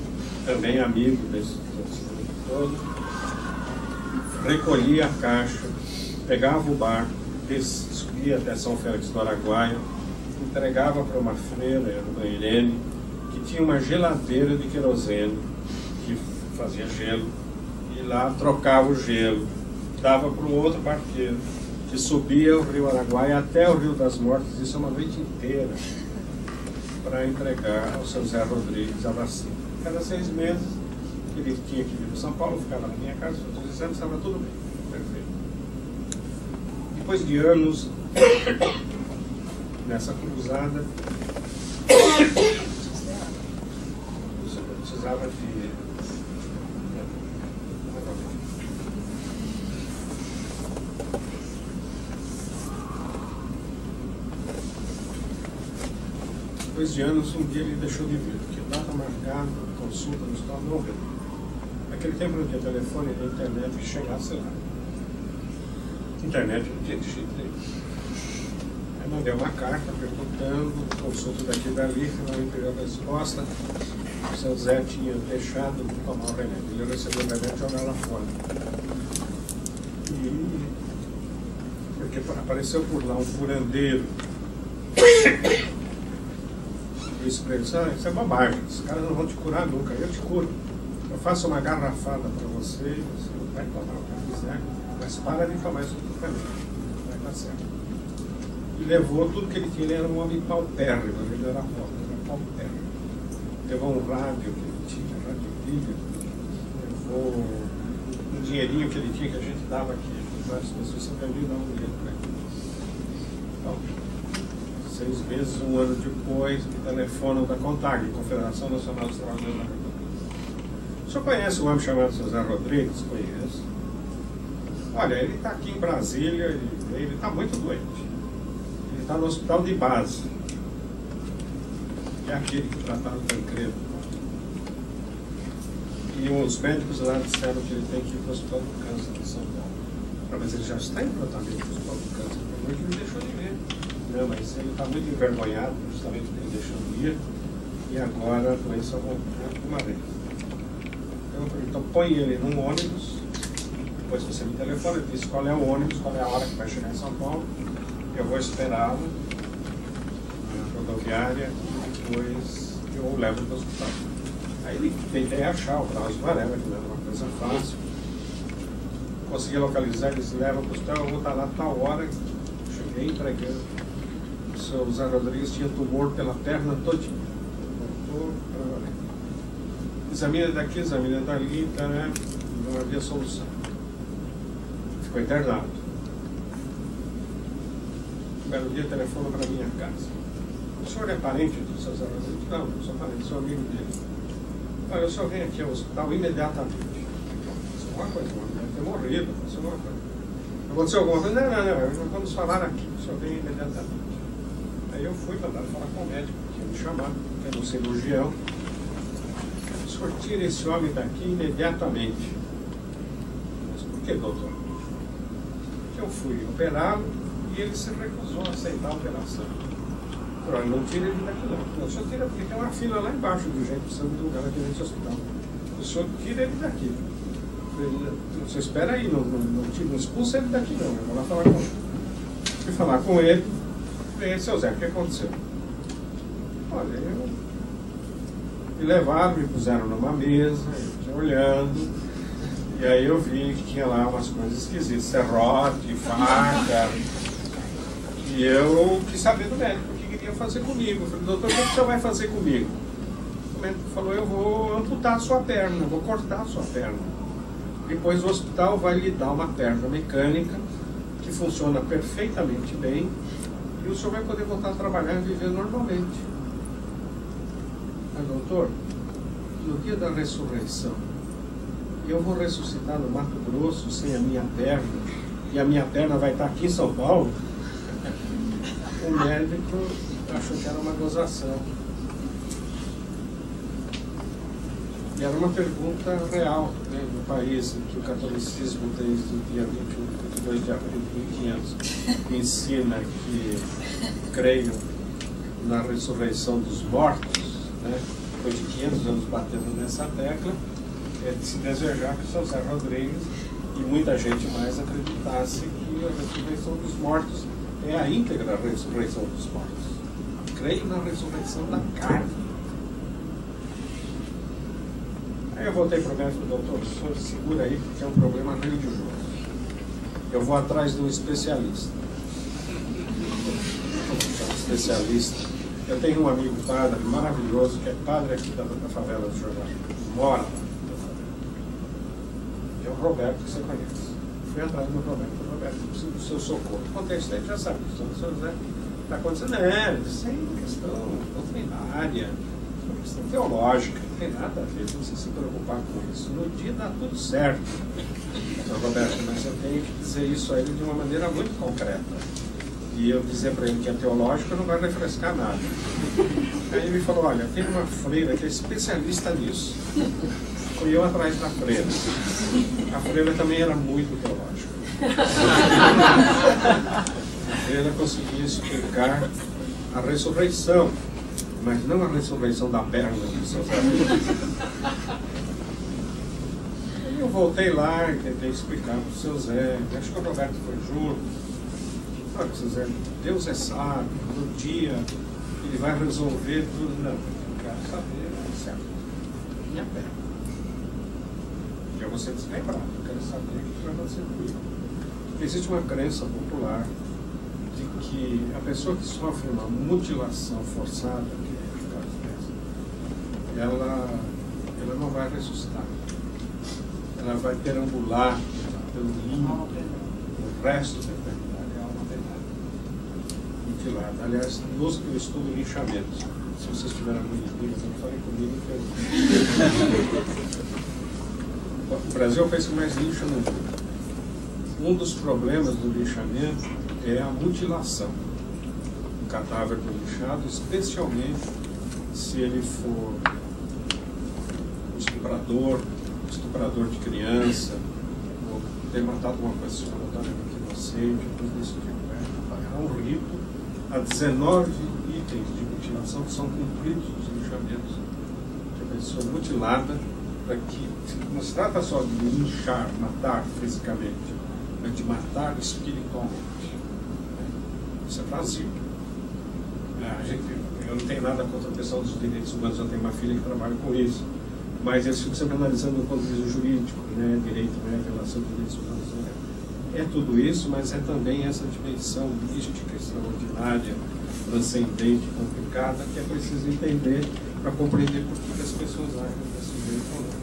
também amigo desse todo, recolhia a caixa, pegava o barco, subia até São Félix do Araguaia, entregava para uma freira, a irmã Irene, que tinha uma geladeira de querosene, que fazia gelo, e lá trocava o gelo, dava para um outro barqueiro, que subia o rio Araguaia até o Rio das Mortes, isso uma noite inteira, para entregar ao seu Zé Rodrigues a vacina. Cada 6 meses, ele tinha que vir para São Paulo, ficava na minha casa, os exames estava tudo bem, perfeito. Depois de anos nessa cruzada, eu precisava de... Depois de anos, um dia ele deixou de vir, porque estava marcado, consulta no hospital, não veio. Naquele tempo não tinha telefone, nem internet que chegasse lá. Internet não tinha de jeito nenhum. Aí mandei uma carta perguntando, consulta daqui e dali, finalmente pegou a resposta. O seu Zé tinha deixado de tomar o remédio. Ele recebeu o remédio e jogou lá fora. E porque apareceu por lá um curandeiro. Disse para ele, isso é bobagem, esses caras não vão te curar nunca, eu te curo. Eu faço uma garrafada para você, você vai tomar o que quiser, mas para de tomar isso tudo também, vai dar certo. E levou tudo que ele tinha, ele era um homem paupérrimo, ele era pobre, ele era paupérrimo. Levou um rádio que ele tinha, rádio livre, levou um dinheirinho que ele tinha, que a gente dava aqui, várias pessoas sempre ali davam um dinheiro para ele. Então, 6 meses, um ano depois, me telefonam da CONTAG, Confederação Nacional dos Trabalhadores da Agricultura. O senhor conhece um homem chamado José Rodrigues? Conheço. Olha, ele está aqui em Brasília, ele está muito doente. Ele está no hospital de base. É aquele que tratava o Tancredo. E os médicos lá disseram que ele tem que ir para o Hospital do Câncer de São Paulo. Mas ele já está em tratamento no Hospital do Câncer, por muito que ele deixou de vir. Não, mas ele está muito envergonhado, justamente porque ele deixou de ir, e agora a doença voltou de uma vez. Então põe ele num ônibus, depois você me telefona, ele diz qual é o ônibus, qual é a hora que vai chegar em São Paulo, eu vou esperá-lo na rodoviária, e depois eu o levo para o hospital. Aí ele tentei achar o Drauzio Varela, que não era uma coisa fácil, consegui localizar, eles levam para o hospital, eu vou estar lá tal hora, cheguei entregando. O seu Zé Rodrigues tinha tumor pela perna todinha. Voltou para valer. Examina daqui, examina dali, não havia solução. Ficou internado. um belo dia, telefonou para minha casa. O senhor é parente do seu Zé Rodrigues? Não, não sou parente, sou amigo dele. Olha, o senhor vem aqui ao hospital imediatamente. Isso é uma coisa, deve ter morrido, isso é uma coisa. Aconteceu alguma coisa? Não, vamos falar aqui, o senhor vem imediatamente. Aí eu fui mandar falar com o médico, que ia me chamar, que era um cirurgião. O senhor tira esse homem daqui imediatamente. Mas por que, doutor? Porque eu fui operá-lo e ele se recusou a aceitar a operação. Olha, não tira ele daqui não. O senhor tira porque tem uma fila lá embaixo do jeito precisando de lugar aqui nesse hospital. O senhor tira ele daqui. Você espera aí, não expulsa ele daqui não. Eu vou lá falar com ele. Fui falar com ele. Falei, seu Zé, o que aconteceu? Olha, me levaram, me puseram numa mesa, eu fiquei olhando, e aí eu vi que tinha lá umas coisas esquisitas, serrote, faca, e eu quis saber do médico o que queria fazer comigo. Eu falei, doutor, o que o senhor vai fazer comigo? O médico falou, eu vou amputar a sua perna, vou cortar a sua perna. Depois o hospital vai lhe dar uma perna mecânica, que funciona perfeitamente bem, e o senhor vai poder voltar a trabalhar e viver normalmente. Mas, doutor, no dia da ressurreição, eu vou ressuscitar no Mato Grosso sem a minha perna, e a minha perna vai estar aqui em São Paulo? O médico achou que era uma gozação. E era uma pergunta real, né, no país em que o catolicismo, desde o dia 22 de abril de 1500, ensina que creiam na ressurreição dos mortos, né, depois de 500 anos batendo nessa tecla, é de se desejar que São Zé Rodrigues e muita gente mais acreditasse que a ressurreição dos mortos é a íntegra ressurreição dos mortos. Creio na ressurreição da carne. Aí eu voltei para o médico, doutor, o senhor segura aí, porque é um problema religioso. Eu vou atrás de um especialista. Especialista. Eu tenho um amigo padre maravilhoso, que é padre aqui da favela do Jordão. Mora lá. É o Roberto, que você conhece. Fui atrás do Roberto. Roberto, eu preciso do seu socorro. Contei isso aí, já sabe. O senhor José está acontecendo. Isso aí é questão doutrinária, uma questão teológica. Não tem nada a ver com você se preocupar com isso. No dia dá tudo certo. Então, Roberto, mas eu tenho que dizer isso a ele de uma maneira muito concreta. E eu dizer para ele que é teológico não vai refrescar nada. Aí ele me falou, olha, tem uma freira que é especialista nisso. Fui eu atrás da freira. A freira também era muito teológica. A freira conseguia explicar a ressurreição, mas não a ressurreição da perna dos seus amigos. Aí eu voltei lá e tentei explicar para o seu Zé. Acho que o Roberto foi junto. Olha, seu Zé, Deus é sábio, no dia ele vai resolver tudo. Não, eu quero saber, certo? Minha perna. E eu vou ser desmembrado, eu quero saber o que vai acontecer comigo. Existe uma crença popular de que a pessoa que sofre uma mutilação forçada, que é o caso dessa, ela não vai ressuscitar. Ela vai perambular pelo limbo o resto da eternidade. Mutilada. Aliás, eu estudo linchamento. Se vocês tiverem alguma dúvida, não falem comigo que eu... O Brasil é o país que mais lincha no mundo. Um dos problemas do linchamento é a mutilação. O cadáver do linchado, especialmente se ele for estuprador de criança, ou ter matado uma pessoa notoriamente inocente, coisa desse tipo. Há um rito, há 19 itens de mutilação que são cumpridos nos linchamentos. A pessoa mutilada, para que não se trata só de linchar, matar fisicamente, mas de matar espiritualmente. Isso é vazio. Eu não tenho nada contra a questão dos direitos humanos, eu tenho uma filha que trabalha com isso. Mas eu fico sempre analisando do ponto de vista jurídico, né? Direito, né? Relação de direitos humanos. Né? É tudo isso, mas é também essa dimensão mística, extraordinária, transcendente, complicada, que é preciso entender para compreender por que as pessoas agem desse jeito ou não.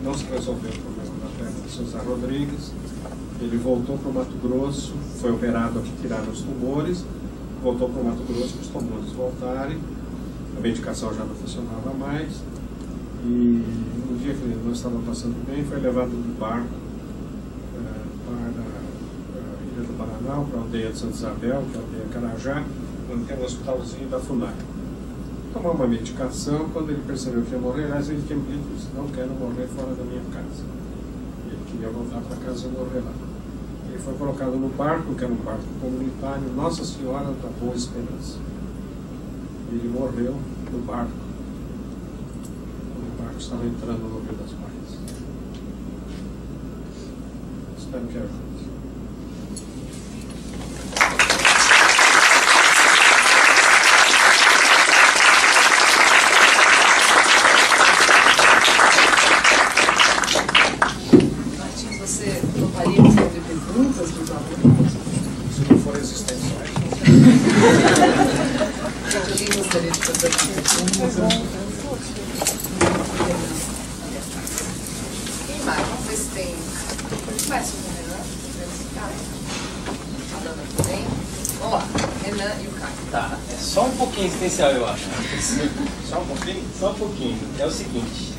Não se resolveu o problema da perna de São Zé Rodrigues. Ele voltou para o Mato Grosso, foi operado aqui, tiraram os tumores, voltou para o Mato Grosso para os tumores voltarem, a medicação já não funcionava mais, e um dia que ele não estava passando bem, foi levado de barco para a Ilha do Bananal, para a aldeia de Santa Isabel, que é a aldeia Carajá, onde tem um hospitalzinho da FUNAI. Tomou uma medicação, quando ele percebeu que ia morrer, aliás, ele tinha dito isso: não quero morrer fora da minha casa. Ele queria voltar para casa e morrer lá. Ele foi colocado no barco, que era um barco comunitário, Nossa Senhora da Boa Esperança. Ele morreu no barco, quando o barco estava entrando no Rio das Barras. Espero que ajude. Quem mais? Vamos ver se tem. Começa com o Renan. Vamos lá, Renan e o Caio. Tá, é só um pouquinho existencial, eu acho. Só um pouquinho? Só um pouquinho. É o seguinte,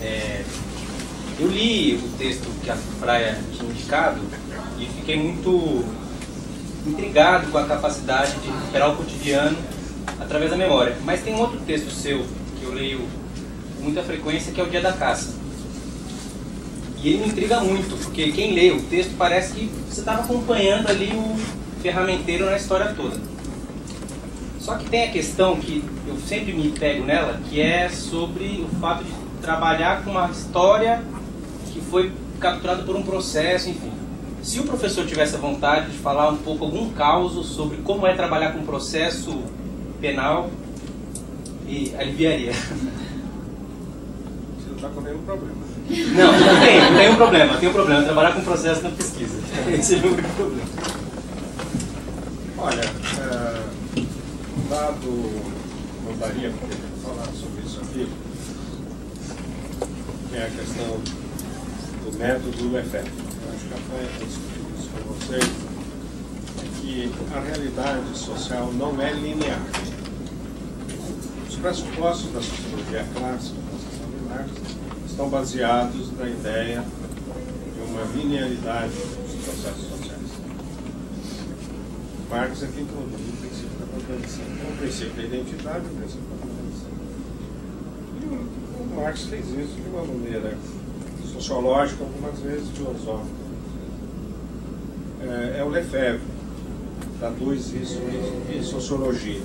eu li o texto que a Fraia tinha indicado e fiquei muito intrigado com a capacidade de recuperar o cotidiano através da memória. Mas tem um outro texto seu que eu leio com muita frequência, que é o Dia da Caça. E ele me intriga muito, porque quem lê o texto parece que você estava acompanhando ali o ferramenteiro na história toda. Só que tem a questão que eu sempre me pego nela, que é sobre o fato de trabalhar com uma história que foi capturada por um processo, enfim. Se o professor tivesse a vontade de falar um pouco, algum caso sobre como é trabalhar com um processo penal, me aliviaria. Você não está com nenhum problema. Não tem um problema. Tem um problema, trabalhar com processo na pesquisa. Esse é o único problema. Olha, um dado não daria para falar sobre isso aqui, que é a questão do método Lefebvre. Eu acho que a Fraia tem discutido isso com vocês, é que a realidade social não é linear. Os pressupostos da sociologia clássica, da sociologia Marx, estão baseados na ideia de uma linearidade dos processos sociais. Marx é que introduziu o princípio da contradição. O princípio da identidade, o princípio da contradição. E o Marx fez isso de uma maneira sociológica, algumas vezes filosófica. É o Lefebvre que traduz isso em sociologia.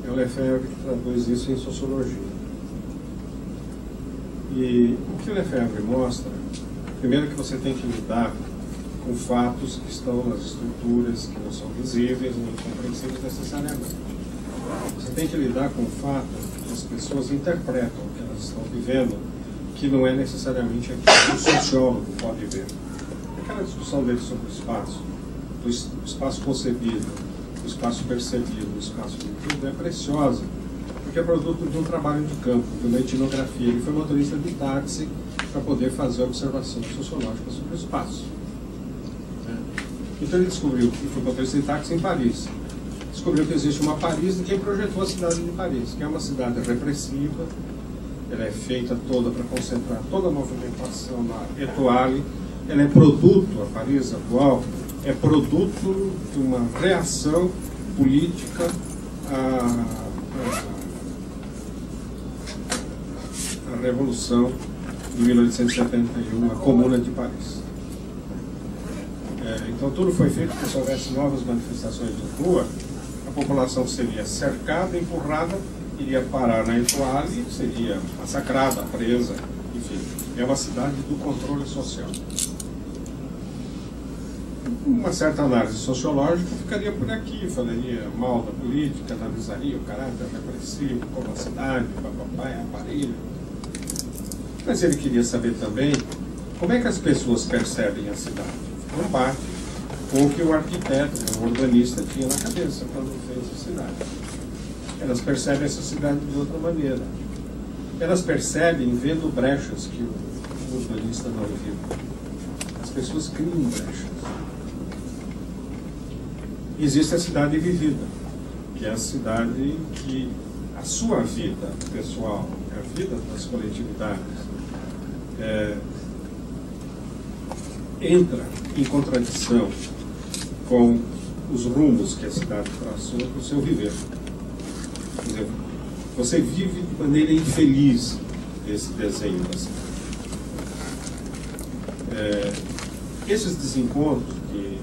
É o Lefebvre que traduz isso em sociologia. E o que o Lefebvre mostra, primeiro, que você tem que lidar com fatos que estão nas estruturas, que não são visíveis, nem compreensíveis necessariamente. Você tem que lidar com o fato que as pessoas interpretam o que elas estão vivendo, que não é necessariamente aquilo que o sociólogo pode ver. Aquela discussão dele sobre o espaço, do espaço concebido, do espaço percebido, do espaço vivido, é preciosa, porque é produto de um trabalho de campo, de uma etnografia. Ele foi motorista de táxi para poder fazer observação sociológica sobre o espaço. Então ele descobriu que foi motorista de táxi em Paris. Descobriu que existe uma Paris de quem projetou a cidade de Paris, que é uma cidade repressiva. Ela é feita toda para concentrar toda a movimentação na Étoile. Ela é produto, a Paris atual, é produto de uma reação política à Revolução de 1871, a Comuna de Paris. Então tudo foi feito para que se houvesse novas manifestações de rua, a população seria cercada, empurrada, iria parar na Étoile, seria massacrada, presa, enfim. É uma cidade do controle social. Uma certa análise sociológica ficaria por aqui, falaria mal da política, analisaria o caráter repressivo, como a cidade, papapá, aparelho. Mas ele queria saber também como é que as pessoas percebem a cidade. Não bate com o que o arquiteto, o urbanista tinha na cabeça quando fez a cidade. Elas percebem essa cidade de outra maneira. Elas percebem vendo brechas que o urbanista não viu. pessoas criam brechas. Existe a cidade vivida, que é a cidade que a sua vida pessoal, a vida das coletividades, entra em contradição com os rumos que a cidade traçou para o seu viver. Por exemplo, você vive de maneira infeliz esse desenho da cidade. Esses desencontros de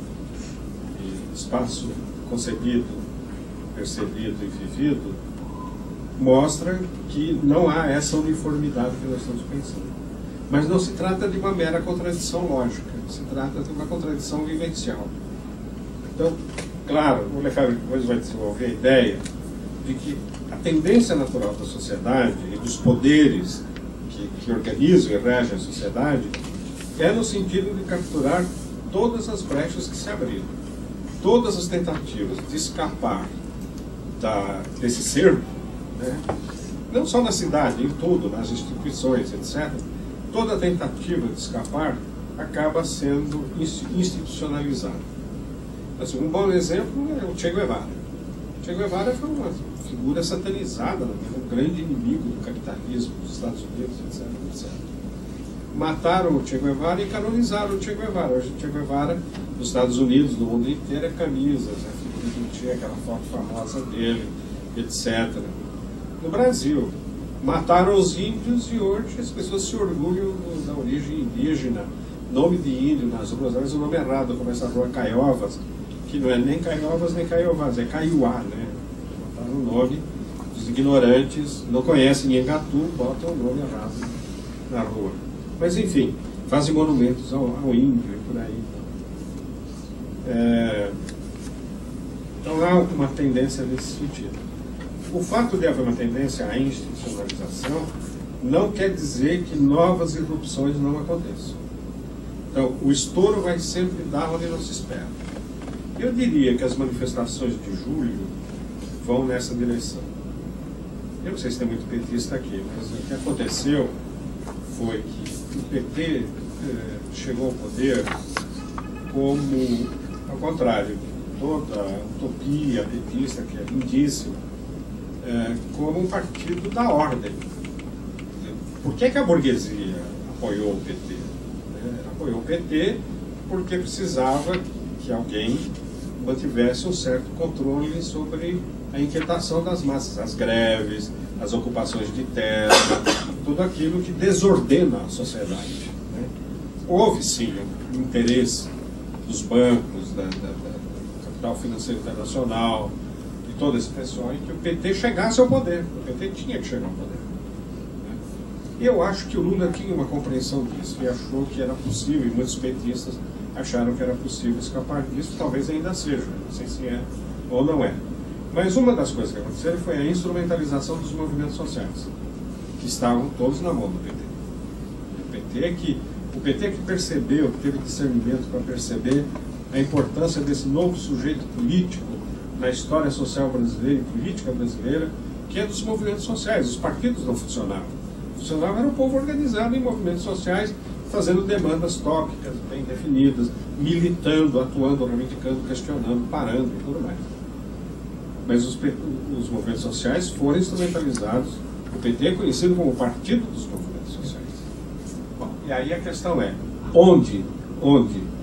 espaço concebido, percebido e vivido mostram que não há essa uniformidade que nós estamos pensando. Mas não se trata de uma mera contradição lógica, se trata de uma contradição vivencial. Então, claro, o Lefebvre depois vai desenvolver a ideia de que a tendência natural da sociedade e dos poderes que organizam e regem a sociedade é no sentido de capturar todas as brechas que se abriram. Todas as tentativas de escapar desse cerco, né? Não só na cidade, em tudo, nas instituições, etc., toda tentativa de escapar acaba sendo institucionalizada. Assim, um bom exemplo é o Che Guevara. O Che Guevara foi uma figura satanizada, um grande inimigo do capitalismo dos Estados Unidos, etc., etc. Mataram o Che Guevara e canonizaram o Che Guevara. Hoje o Che Guevara, nos Estados Unidos, no mundo inteiro, é camisas, a figura do Che, aquela foto famosa dele, etc. No Brasil, mataram os índios e hoje as pessoas se orgulham da origem indígena. Nome de índio nas ruas, às vezes o nome errado, como essa rua Caiovas, que não é nem Caiovas nem Caiovas, é Caiuá, né? Botaram o nome dos ignorantes, não conhecem Nhangatu, botam o nome errado na rua. Mas enfim, fazem monumentos ao índio e por aí. Então há uma tendência nesse sentido. O fato de haver uma tendência à institucionalização não quer dizer que novas irrupções não aconteçam. Então, o estouro vai sempre dar onde não se espera. Eu diria que as manifestações de julho vão nessa direção. Eu não sei se tem muito petista aqui, mas o que aconteceu foi que o PT chegou ao poder como, ao contrário, toda a utopia petista, que é lindíssima, como um partido da ordem. Por que a burguesia apoiou o PT? Apoiou o PT porque precisava que alguém mantivesse um certo controle sobre a inquietação das massas, as greves, as ocupações de terra, tudo aquilo que desordena a sociedade, né? Houve sim um interesse dos bancos, do capital financeiro internacional, de todo esse pessoal, em que o PT chegasse ao poder. O PT tinha que chegar ao poder. E eu acho que o Lula tinha uma compreensão disso e achou que era possível, e muitos petistas acharam que era possível escapar disso, talvez ainda seja, não sei se é ou não é. Mas uma das coisas que aconteceram foi a instrumentalização dos movimentos sociais, que estavam todos na mão do PT. O PT que percebeu, que teve discernimento para perceber a importância desse novo sujeito político na história social brasileira e política brasileira, que é dos movimentos sociais. Os partidos não funcionavam. Funcionava era o povo organizado em movimentos sociais, fazendo demandas tópicas, bem definidas, militando, atuando, reivindicando, questionando, parando e tudo mais. Mas os movimentos sociais foram instrumentalizados. O PT é conhecido como o partido dos movimentos sociais. Bom, e aí a questão é, onde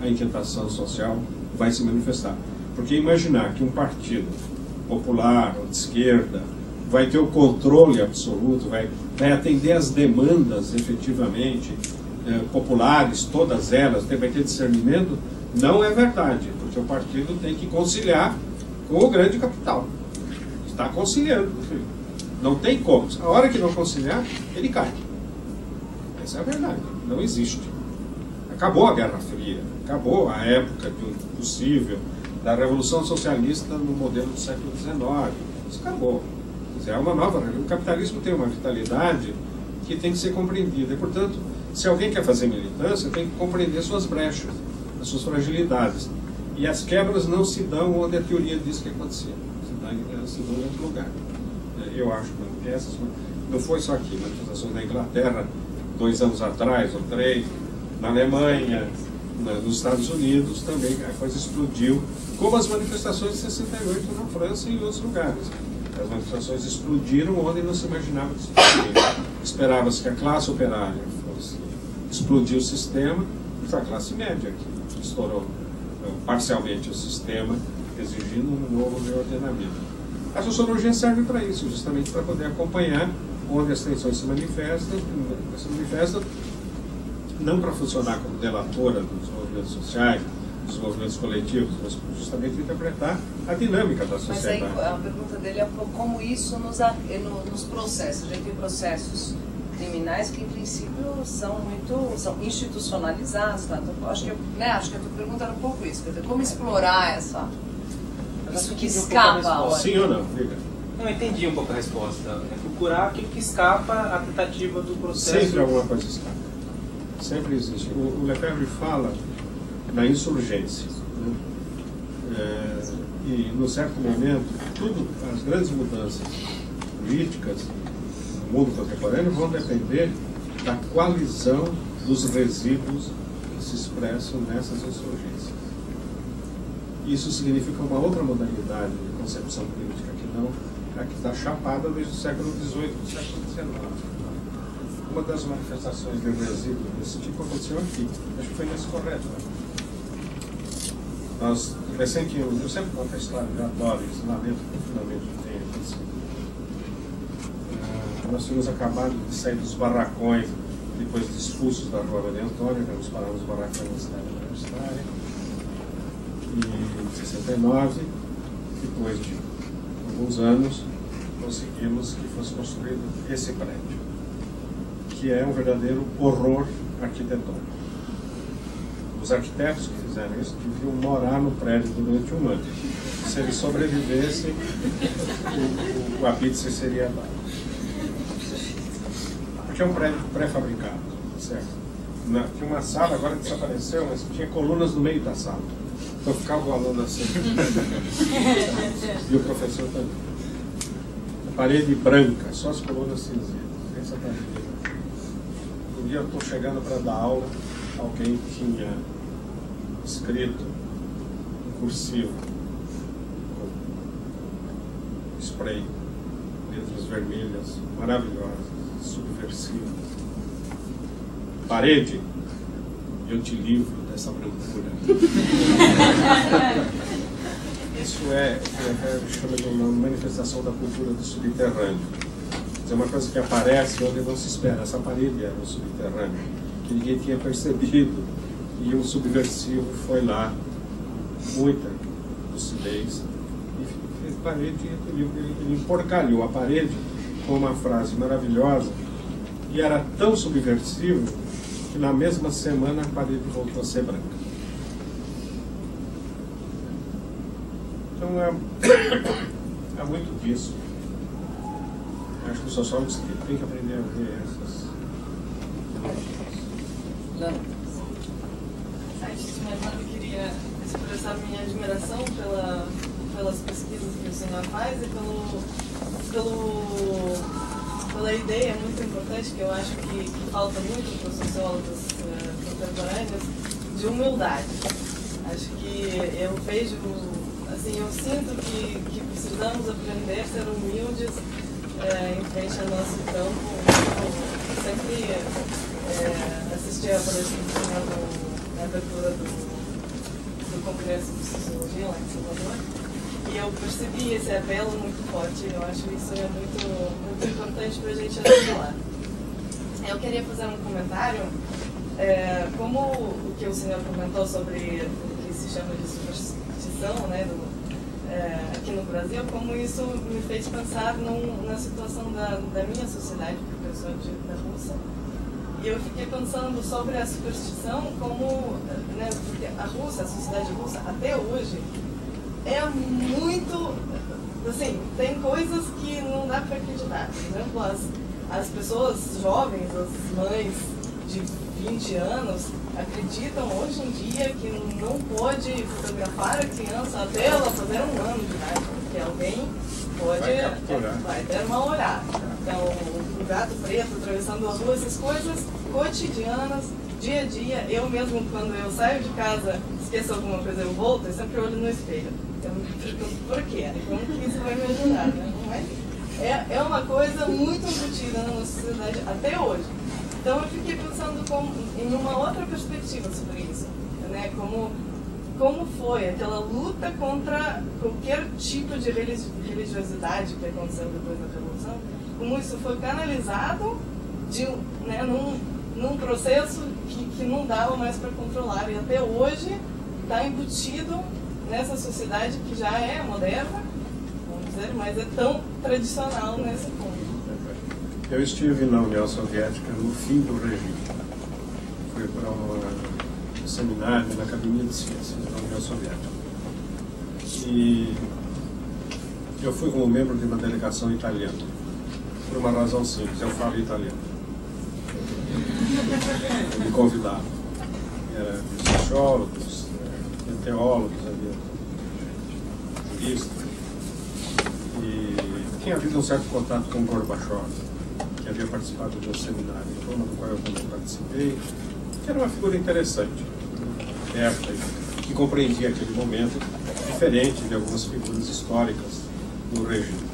a inquietação social vai se manifestar? Porque imaginar que um partido popular ou de esquerda vai ter o controle absoluto, vai atender às demandas efetivamente populares, todas elas, vai ter discernimento, não é verdade, porque o partido tem que conciliar com o grande capital. Está conciliando. Não tem como. A hora que não conciliar, ele cai. Essa é a verdade. Não existe. Acabou a Guerra Fria, acabou a época possível da Revolução Socialista no modelo do século XIX. Isso acabou. É uma nova. O capitalismo tem uma vitalidade que tem que ser compreendida. E, portanto, se alguém quer fazer militância, tem que compreender suas brechas, as suas fragilidades. E as quebras não se dão onde a teoria diz que acontecia. Se dão em outro lugar. Eu acho que essas não foi só aqui, manifestações na Inglaterra, 2 anos atrás, ou 3, na Alemanha, nos Estados Unidos também a coisa explodiu, como as manifestações de 68 na França e em outros lugares. As manifestações explodiram onde não se imaginava que explodiria. Esperava-se que a classe operária fosse explodir o sistema, e foi a classe média que estourou parcialmente o sistema, exigindo um novo reordenamento. A sociologia serve para isso, justamente para poder acompanhar onde as tensões se manifestam não para funcionar como delatora dos movimentos sociais, dos movimentos coletivos, mas justamente interpretar a dinâmica da sociedade. Mas aí a pergunta dele é como isso nos processos. A gente tem processos criminais que, em princípio, são institucionalizados. Tá? Então, acho que a tua pergunta era um pouco isso. Quer dizer, como explorar isso que escapa? Sim ou não? Diga. Não, entendi um pouco a resposta. É procurar aquilo que escapa à tentativa do processo. Sempre alguma coisa escapa. Sempre existe. O Lefebvre fala na insurgência. Né? E, num certo momento, as grandes mudanças políticas no mundo contemporâneo vão depender da coalizão dos resíduos que se expressam nessas insurgências. Isso significa uma outra modalidade de concepção política que não a que está chapada desde o século XVIII, do século XIX. Uma das manifestações de resíduo desse tipo aconteceu aqui. Acho que foi nesse correto. Eu sempre conto a história, eu adoro isso, lamento profundamente que tenha acontecido. Nós tínhamos acabado de sair dos barracões, depois de expulsos da rua Maria Antônia, vamos parar nos barracões da cidade universitária. E em 69, depois de alguns anos, conseguimos que fosse construído esse prédio, que é um verdadeiro horror arquitetônico. Os arquitetos que fizeram isso deviam morar no prédio durante um ano. Se eles sobrevivessem, o apídice seria dado. Porque é um prédio pré-fabricado, certo? Tinha uma sala, agora desapareceu, mas tinha colunas no meio da sala. Então ficava o aluno assim. E o professor também. A parede branca, só as colunas cinzentas. Essa parede. Um dia eu estou chegando para dar aula, alguém tinha escrito em cursivo, com spray, letras vermelhas, maravilhosas, subversivas. Parede, eu te livro dessa brancura. Isso chama de uma manifestação da cultura do subterrâneo. É uma coisa que aparece onde não se espera. Essa parede era um subterrâneo, que ninguém tinha percebido. E um subversivo foi lá, muita lucidez, e fez parede, ele emporcalhou a parede com uma frase maravilhosa, e era tão subversivo que na mesma semana a parede voltou a ser branca. Então há muito disso. Acho que os sociólogos têm que aprender a ver essas. Antes de mais nada, eu queria expressar minha admiração pelas pesquisas que o senhor faz e pela ideia muito importante que eu acho que falta muito para os sociólogos contemporâneos, de humildade. Acho que eu vejo, assim, eu sinto que precisamos aprender a ser humildes em frente ao nosso campo. Eu sempre assisti a palestra na abertura do Congresso de Sociologia lá em Salvador, e eu percebi esse apelo muito forte. Eu acho isso muito importante para a gente assimilar. Eu queria fazer um comentário, como o que o senhor comentou sobre o que se chama de superstição, né, aqui no Brasil, como isso me fez pensar na situação da minha sociedade, porque eu sou da Rússia. E eu fiquei pensando sobre a superstição como, né, porque a Rússia, a sociedade russa, até hoje, é muito, assim, tem coisas que não dá para acreditar. Por exemplo, as pessoas jovens, as mães de 20 anos, acreditam hoje em dia que não pode fotografar a criança até ela fazer 1 ano de idade, porque alguém vai ter uma olhada. Então, o gato preto atravessando a rua, essas coisas cotidianas dia a dia, eu mesmo, quando eu saio de casa, esqueço alguma coisa, eu volto, eu sempre olho no espelho. Eu me pergunto por quê? Como que isso vai me ajudar? Né? Não é uma coisa muito embutida na nossa sociedade até hoje. Então eu fiquei pensando em uma outra perspectiva sobre isso, né? Como foi aquela luta contra qualquer tipo de religiosidade que aconteceu depois da Revolução, como isso foi canalizado né, num processo que não dava mais para controlar, e até hoje está embutido nessa sociedade que já é moderna, vamos dizer, mas é tão tradicional nesse ponto. Eu estive na União Soviética no fim do regime. Fui para um seminário na Academia de Ciências da União Soviética. E eu fui como membro de uma delegação italiana. Por uma razão simples, eu falo italiano. Me convidaram. Era de sociólogos, teólogos, havia juristas. E tinha havido um certo contato com Gorbachev, que havia participado de um seminário, do qual eu também participei, que era uma figura interessante, aberta, que compreendia aquele momento, diferente de algumas figuras históricas do regime.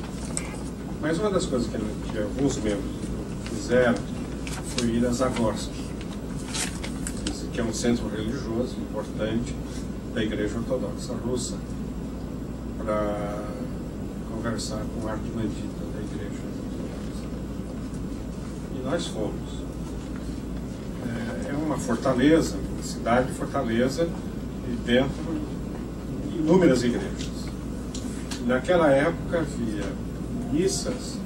Mas uma das coisas que alguns membros fizeram foi ir a Zagorsk, que é um centro religioso importante da Igreja Ortodoxa Russa, para conversar com o arquimandrita da Igreja Ortodoxa. E nós fomos. É uma fortaleza, uma cidade fortaleza, e dentro inúmeras igrejas. Naquela época havia missas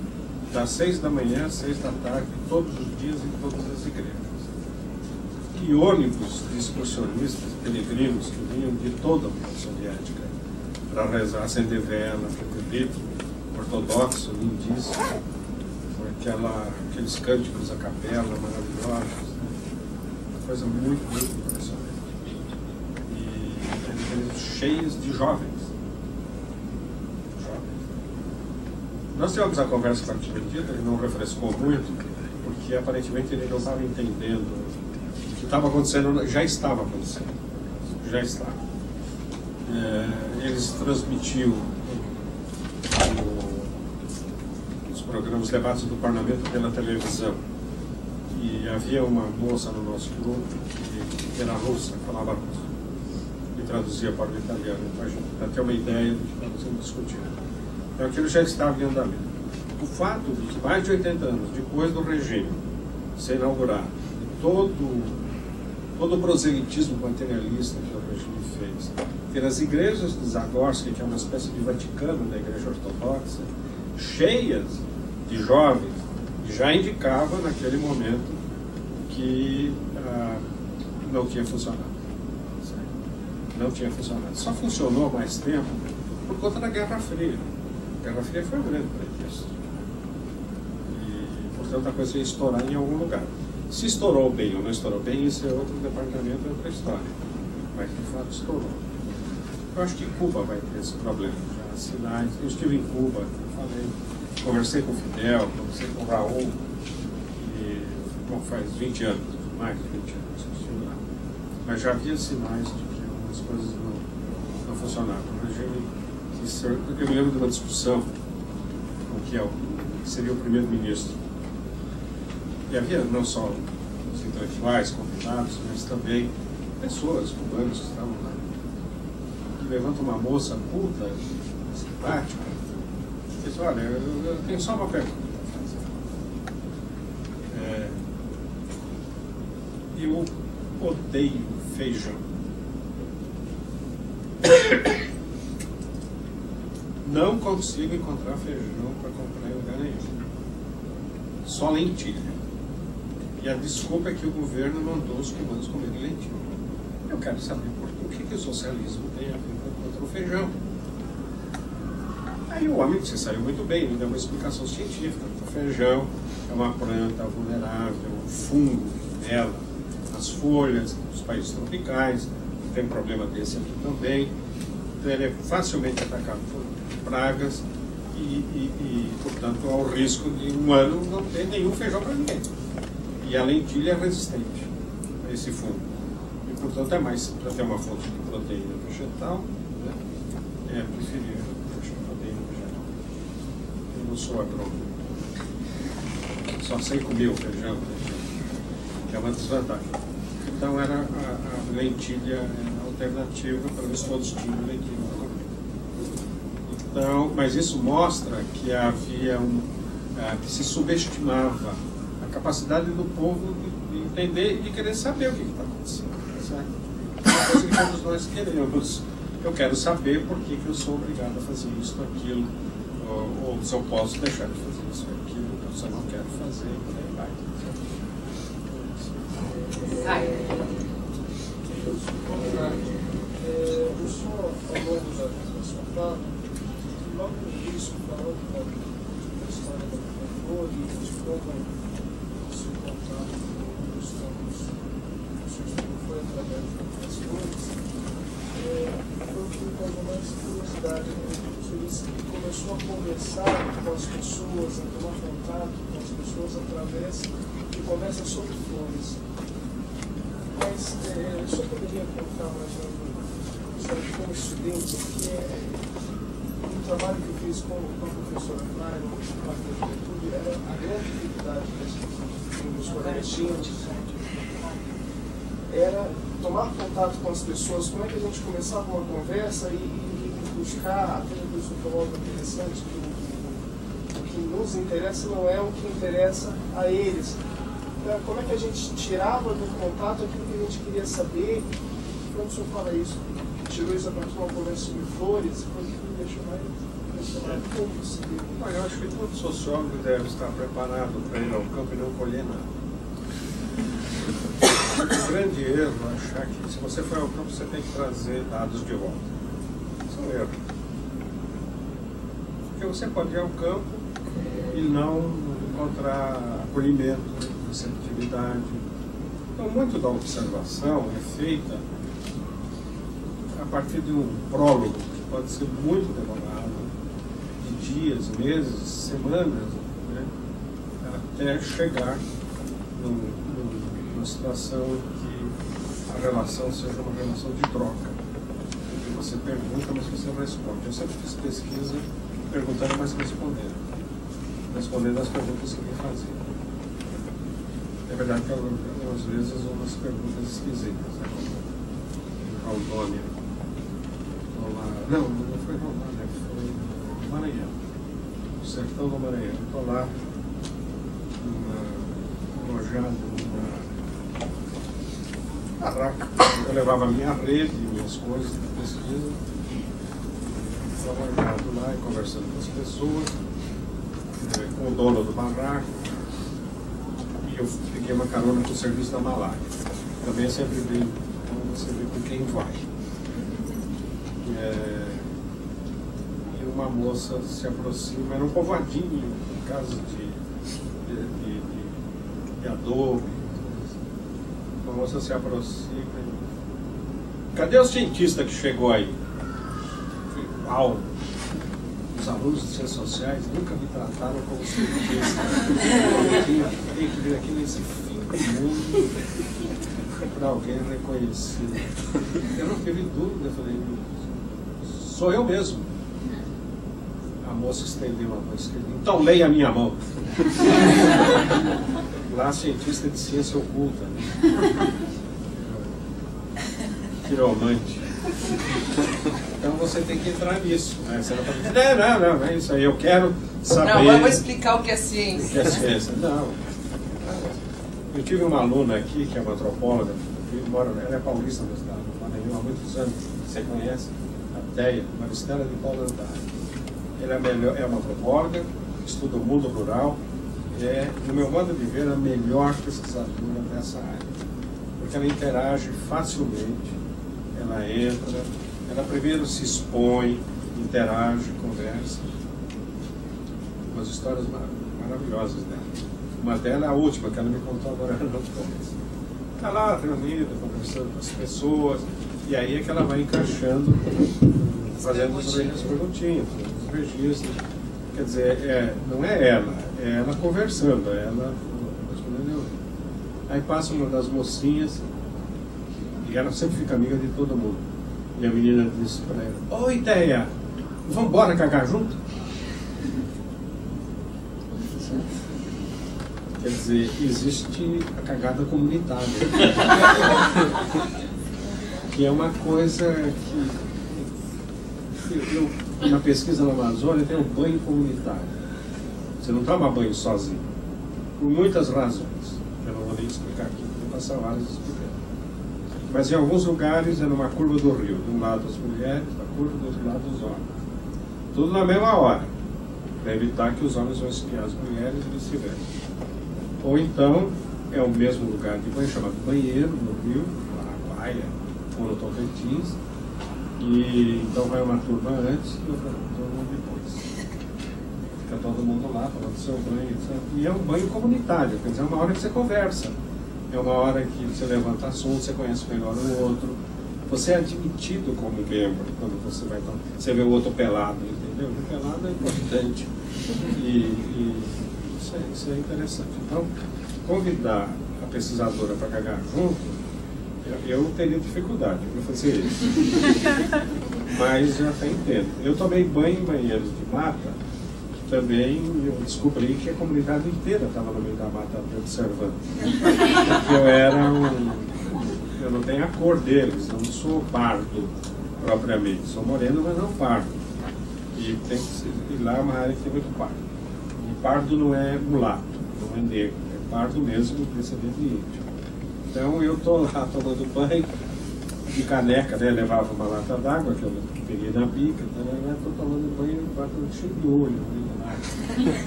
das 6 da manhã às 6 da tarde, todos os dias em todas as igrejas. E ônibus de excursionistas, peregrinos que vinham de toda a União Soviética para rezar, acender vela, aquele rito ortodoxo, lindíssimo, aqueles cânticos à capela maravilhosos, né? Uma coisa muito, muito impressionante. E cheias de jovens. Nós tivemos a conversa com o arquimandrita, ele não refrescou muito, porque aparentemente ele não estava entendendo o que estava acontecendo, já estava acontecendo, já estava. Eles transmitiam os programas, debates do parlamento pela televisão, e havia uma moça no nosso grupo que era russa, falava russo, e traduzia para o italiano, para ter uma ideia do que estava sendo discutido. Então aquilo já estava em andamento. O fato de que mais de 80 anos depois do regime ser inaugurado, todo o proselitismo materialista que o regime fez, ter as igrejas de Zagorsk, que é uma espécie de Vaticano da Igreja Ortodoxa, cheias de jovens, já indicava naquele momento que não tinha funcionado. Não tinha funcionado. Só funcionou mais tempo por conta da Guerra Fria. A Guerra Fria foi um grande pretexto. E, portanto, a coisa ia estourar em algum lugar. Se estourou bem ou não estourou bem, isso é outro departamento, é outra história. Mas, de fato, estourou. Eu acho que Cuba vai ter esse problema. Já sinais. Eu estive em Cuba, conversei com o Fidel, conversei com o Raul, e, bom, faz 20 anos, mais de 20 anos que estive lá. Mas já havia sinais de que algumas coisas não funcionavam. O regime, eu me lembro de uma discussão com que seria o primeiro-ministro. E havia não só os intelectuais convidados, mas também pessoas cubanas que estavam lá. E levanta uma moça culta, simpática, e diz: olha, eu tenho só uma pergunta para fazer. Eu odeio feijão. Não consigo encontrar feijão para comprar em lugar nenhum. Só lentilha. E a desculpa é que o governo mandou os cubanos comerem lentilha. Eu quero saber por que o socialismo tem a ver contra o feijão. Aí o homem, você saiu muito bem, me deu uma explicação científica. O feijão é uma planta vulnerável, um fungo nela, as folhas, os países tropicais, tem um problema desse aqui também. Então ele é facilmente atacado por pragas e, portanto, há o risco de um ano não ter nenhum feijão para ninguém. E a lentilha é resistente. esse fungo. E, portanto, é mais, para ter uma fonte de proteína vegetal, né, é preferível a proteína vegetal. Eu não sou agrônomo. Só sei comer o feijão, que é uma desvantagem. Então, era a lentilha alternativa, pelo menos todos tinham lentilha. Então, mas isso mostra que havia que se subestimava a capacidade do povo de entender e de querer saber o que está acontecendo. Certo? É uma coisa que todos nós queremos. Eu quero saber por que eu sou obrigado a fazer isso, aquilo, ou se eu posso deixar de fazer isso, aquilo, se eu não quero fazer, por aí vai. Eu sou, ao longo da sua fala, logo no início, falando da história da flor e de como o seu contato com os campos foi através das flores, foi o que me causou mais curiosidade. Você disse que começou a conversar com as pessoas, a tomar contato com as pessoas através de conversas sobre flores. Mas o senhor poderia contar mais ou menos como estudante, porque o trabalho que eu fiz com a professora Clara, no Parque da Juventude, era a grande dificuldade dos colegas tinham, era tomar contato com as pessoas, como é que a gente começava uma conversa e buscar aquilo que o senhor falou interessante, que o que nos interessa não é o que interessa a eles. Então, como é que a gente tirava do contato aquilo que a gente queria saber? Quando o senhor fala isso, tirou isso a partir de uma conversa sobre flores, foi o que me deixou mais impressionado. Como isso? Eu acho que todo sociólogo deve estar preparado para ir ao campo e não colher nada. O grande erro é achar que se você for ao campo você tem que trazer dados de volta. Isso é um erro. Porque você pode ir ao campo e não encontrar acolhimento, receptividade. Então, muito da observação é feita a partir de um prólogo, que pode ser muito demorado, de dias, meses, semanas, né, até chegar numa situação em que a relação seja uma relação de troca. Porque você pergunta, mas você não responde. Eu sempre fiz pesquisa perguntando, mas respondendo. Respondendo as perguntas que me faziam. É verdade que às vezes umas perguntas esquisitas, né? Como Rondônia. Não foi Rondônia, foi no Maranhão. No sertão do Maranhão. Estou lá, alojado numa barraca. Eu levava minha rede, minhas coisas de pesquisa. Estava alojado lá e conversando com as pessoas, com o dono do barraco. E eu peguei uma carona para o serviço da Malária. Também é sempre bem, então você vê com quem vai. E uma moça se aproxima, era um povoadinho, casa de adobe. Uma moça se aproxima e... Cadê o cientista que chegou aí? Uau! Os alunos de ciências sociais nunca me trataram como cientista. Tem que vir aqui nesse fim do mundo para alguém reconhecido. Eu não tive dúvida, eu falei, sou eu mesmo. A moça estendeu a mão esquerda. Então leia a minha mão. Lá, cientista de ciência oculta, né? Quiromante. Então você tem que entrar nisso, né? Você não pode dizer, não, é isso aí, eu quero saber... Não, vamos explicar o que é ciência. O que é ciência, não. Eu tive uma aluna aqui, que é uma antropóloga, ela é paulista do estado, há muitos anos, você conhece, a Deia, Maristela de Paulo Andrade. Ela é uma antropóloga, estuda o mundo rural, no meu modo de ver, a melhor pesquisadora dessa área, porque ela interage facilmente, ela entra, ela primeiro se expõe, interage, conversa. Umas histórias maravilhosas dela. Uma delas é a última, que ela me contou agora no começo. Está lá reunida, conversando com as pessoas, e aí é que ela vai encaixando, fazendo as perguntinhas, os registros. Quer dizer, não é ela conversando, é ela respondendo. Aí passa uma das mocinhas, E ela sempre fica amiga de todo mundo. E a menina disse para ela: "Oi, Teia, vamos embora cagar junto?" Quer dizer, existe a cagada comunitária, que é uma coisa que eu, na pesquisa na Amazônia, tem um banho comunitário. Você não toma banho sozinho, por muitas razões. Eu não vou nem explicar aqui, vou passar horas explicando. Mas em alguns lugares é numa curva do rio, de um lado as mulheres, da curva, do outro lado os homens. Tudo na mesma hora, para evitar que os homens vão espiar as mulheres e vice-versa. Ou então, é o mesmo lugar de banho, chamado banheiro, no rio, na Baia, ou no Tocantins, e então vai uma turma antes e outra turma depois. Fica todo mundo lá, tomando seu banho, etc. E é um banho comunitário, quer dizer, é uma hora que você conversa, é uma hora que você levanta assunto, você conhece melhor o outro, você é admitido como membro quando você vai tomar. Você vê o outro pelado, entendeu? O pelado é importante. Isso é interessante. Então, convidar a pesquisadora para cagar junto, eu teria dificuldade para fazer isso. Mas eu até entendo. Eu tomei banho em banheiros de mata, também eu descobri que a comunidade inteira estava no meio da mata observando. Porque eu não tenho a cor deles, eu não sou pardo propriamente, sou moreno, mas não pardo. E lá é uma área que tem muito pardo. Pardo não é mulato, não é negro, é pardo mesmo, descendente de índio. Então eu estou lá tomando banho de caneca, né? Levava uma lata d'água que eu peguei na bica, estou tomando banho e bato cheio de olho,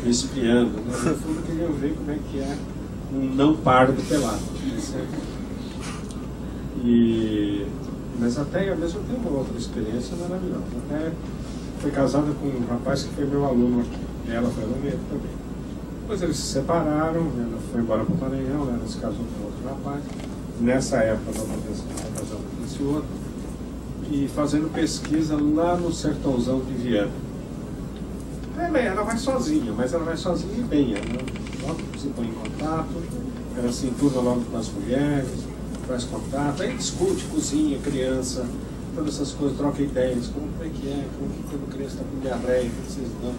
me espiando. Né? No fundo eu queria ver como é que é um não pardo pelado. Mas até ao mesmo tempo uma outra experiência maravilhosa. Até fui casada com um rapaz que foi meu aluno aqui. Ela foi aluna também. Depois eles se separaram, ela foi embora para o Maranhão, ela se casou com outro rapaz. Nessa época, ela estava casada com esse outro. E fazendo pesquisa lá no sertãozão de Viana. Ela vai sozinha, mas ela vai sozinha e bem. Ela logo se põe em contato, ela se enturma logo com as mulheres, faz contato, aí discute, cozinha, criança, todas essas coisas, troca ideias, como é que é, como que quando a criança está com diarreia, o que vocês dão,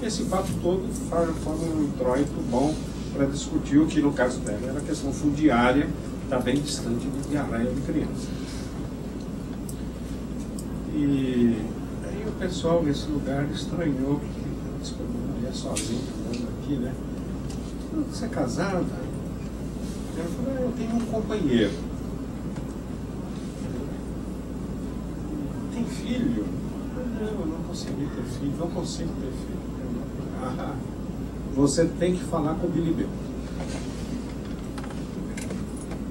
esse papo todo forma um introito bom para discutir o que, no caso dela, era a questão fundiária, está bem distante de diarreia de criança. E aí o pessoal nesse lugar estranhou, porque disse que eu moraria sozinho, andando aqui, né? Você é casada? Ela falou: eu tenho um companheiro. Tem filho? Não, eu não consegui ter filho, não consigo ter filho. Você tem que falar com o Bilibeu.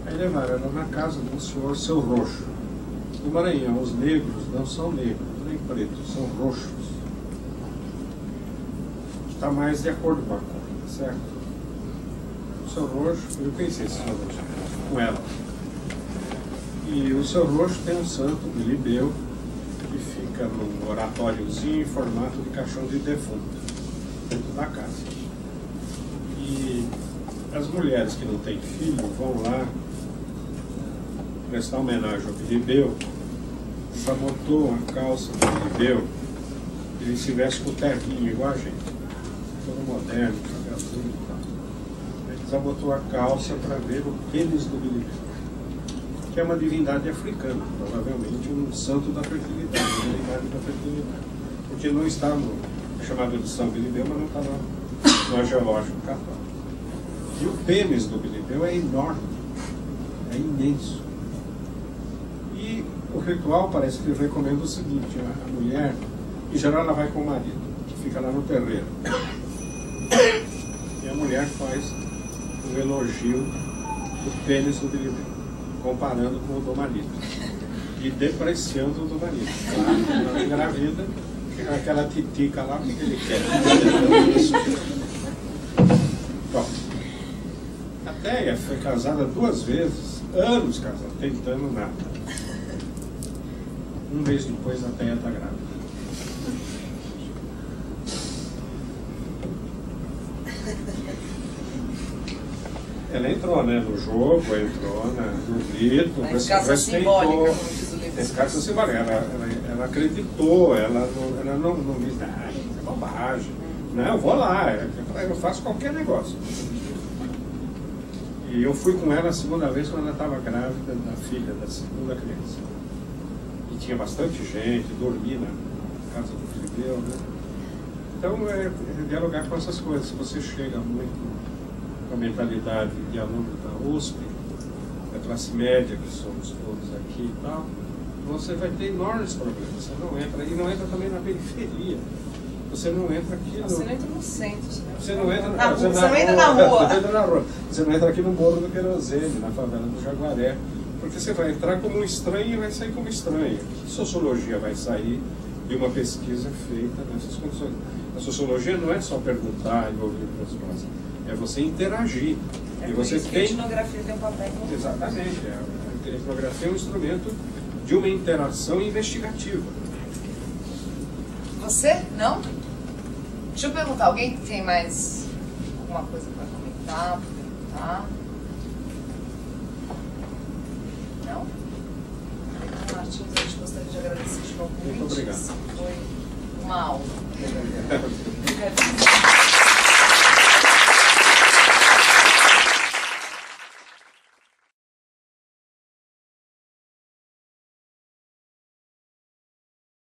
Aí levaram ela na casa de um senhor, seu Roxo. No Maranhão, os negros não são negros, nem pretos, são roxos. Está mais de acordo com a cor, certo? O seu Roxo, eu conheci esse senhor Roxo com ela. E o seu Roxo tem um santo, o Bilibeu, que fica num oratóriozinho em formato de caixão de defunto, dentro da casa. E as mulheres que não têm filho vão lá prestar homenagem ao Bilibeu. Desabotou a calça do Bilibeu, ele se veste com terninho igual a gente, todo moderno, chapéuzinho e tal. Ele desabotou a calça para ver o pênis do Bilibeu, que é uma divindade africana, provavelmente um santo da fertilidade, uma divindade da fertilidade, porque não está no chamado de São Bilibeu, mas não está no arqueológico católico. E o pênis do Bilibeu é enorme, é imenso. E o ritual parece que recomenda o seguinte: a mulher, em geral, ela vai com o marido, que fica lá no terreiro. E a mulher faz um elogio do pênis do Bilibeu, comparando com o do marido e depreciando o do marido. Claro, ela engravida, aquela titica lá, o que ele quer. Bom, a Teia foi casada 2 vezes, anos casada, tentando nada. Um mês depois a Teia está grávida. Ela entrou, né? No jogo, entrou no grito, Escassa simbólica, como diz o livro. Escassa simbólica. Ela acreditou, ela não me dá, é bobagem. Não, eu vou lá, eu faço qualquer negócio. E eu fui com ela a segunda vez quando ela estava grávida da filha, da segunda criança. E tinha bastante gente, dormi na casa do Filibeu, né? Então é dialogar com essas coisas. Se você chega muito com a mentalidade de aluno da USP, da classe média, que somos todos aqui e tal, você vai ter enormes problemas. Você não entra, e não entra também na periferia. Você não entra aqui Você não entra no centro. Você não entra na rua. Você não entra na rua. Você entra na rua. Você não entra aqui no Morro do Querosene, na favela do Jaguaré. Porque você vai entrar como um estranho e vai sair como estranho. Que sociologia vai sair de uma pesquisa feita nessas condições? A sociologia não é só perguntar e ouvir respostas. É você interagir. É e por você isso que a etnografia tem um papel muito Exatamente. A etnografia é um instrumento de uma interação investigativa. Você? Não? Deixa eu perguntar, alguém tem mais alguma coisa para comentar? Não? Então, Martins, a gente gostaria de agradecer de novo. Muito obrigado. Foi uma aula.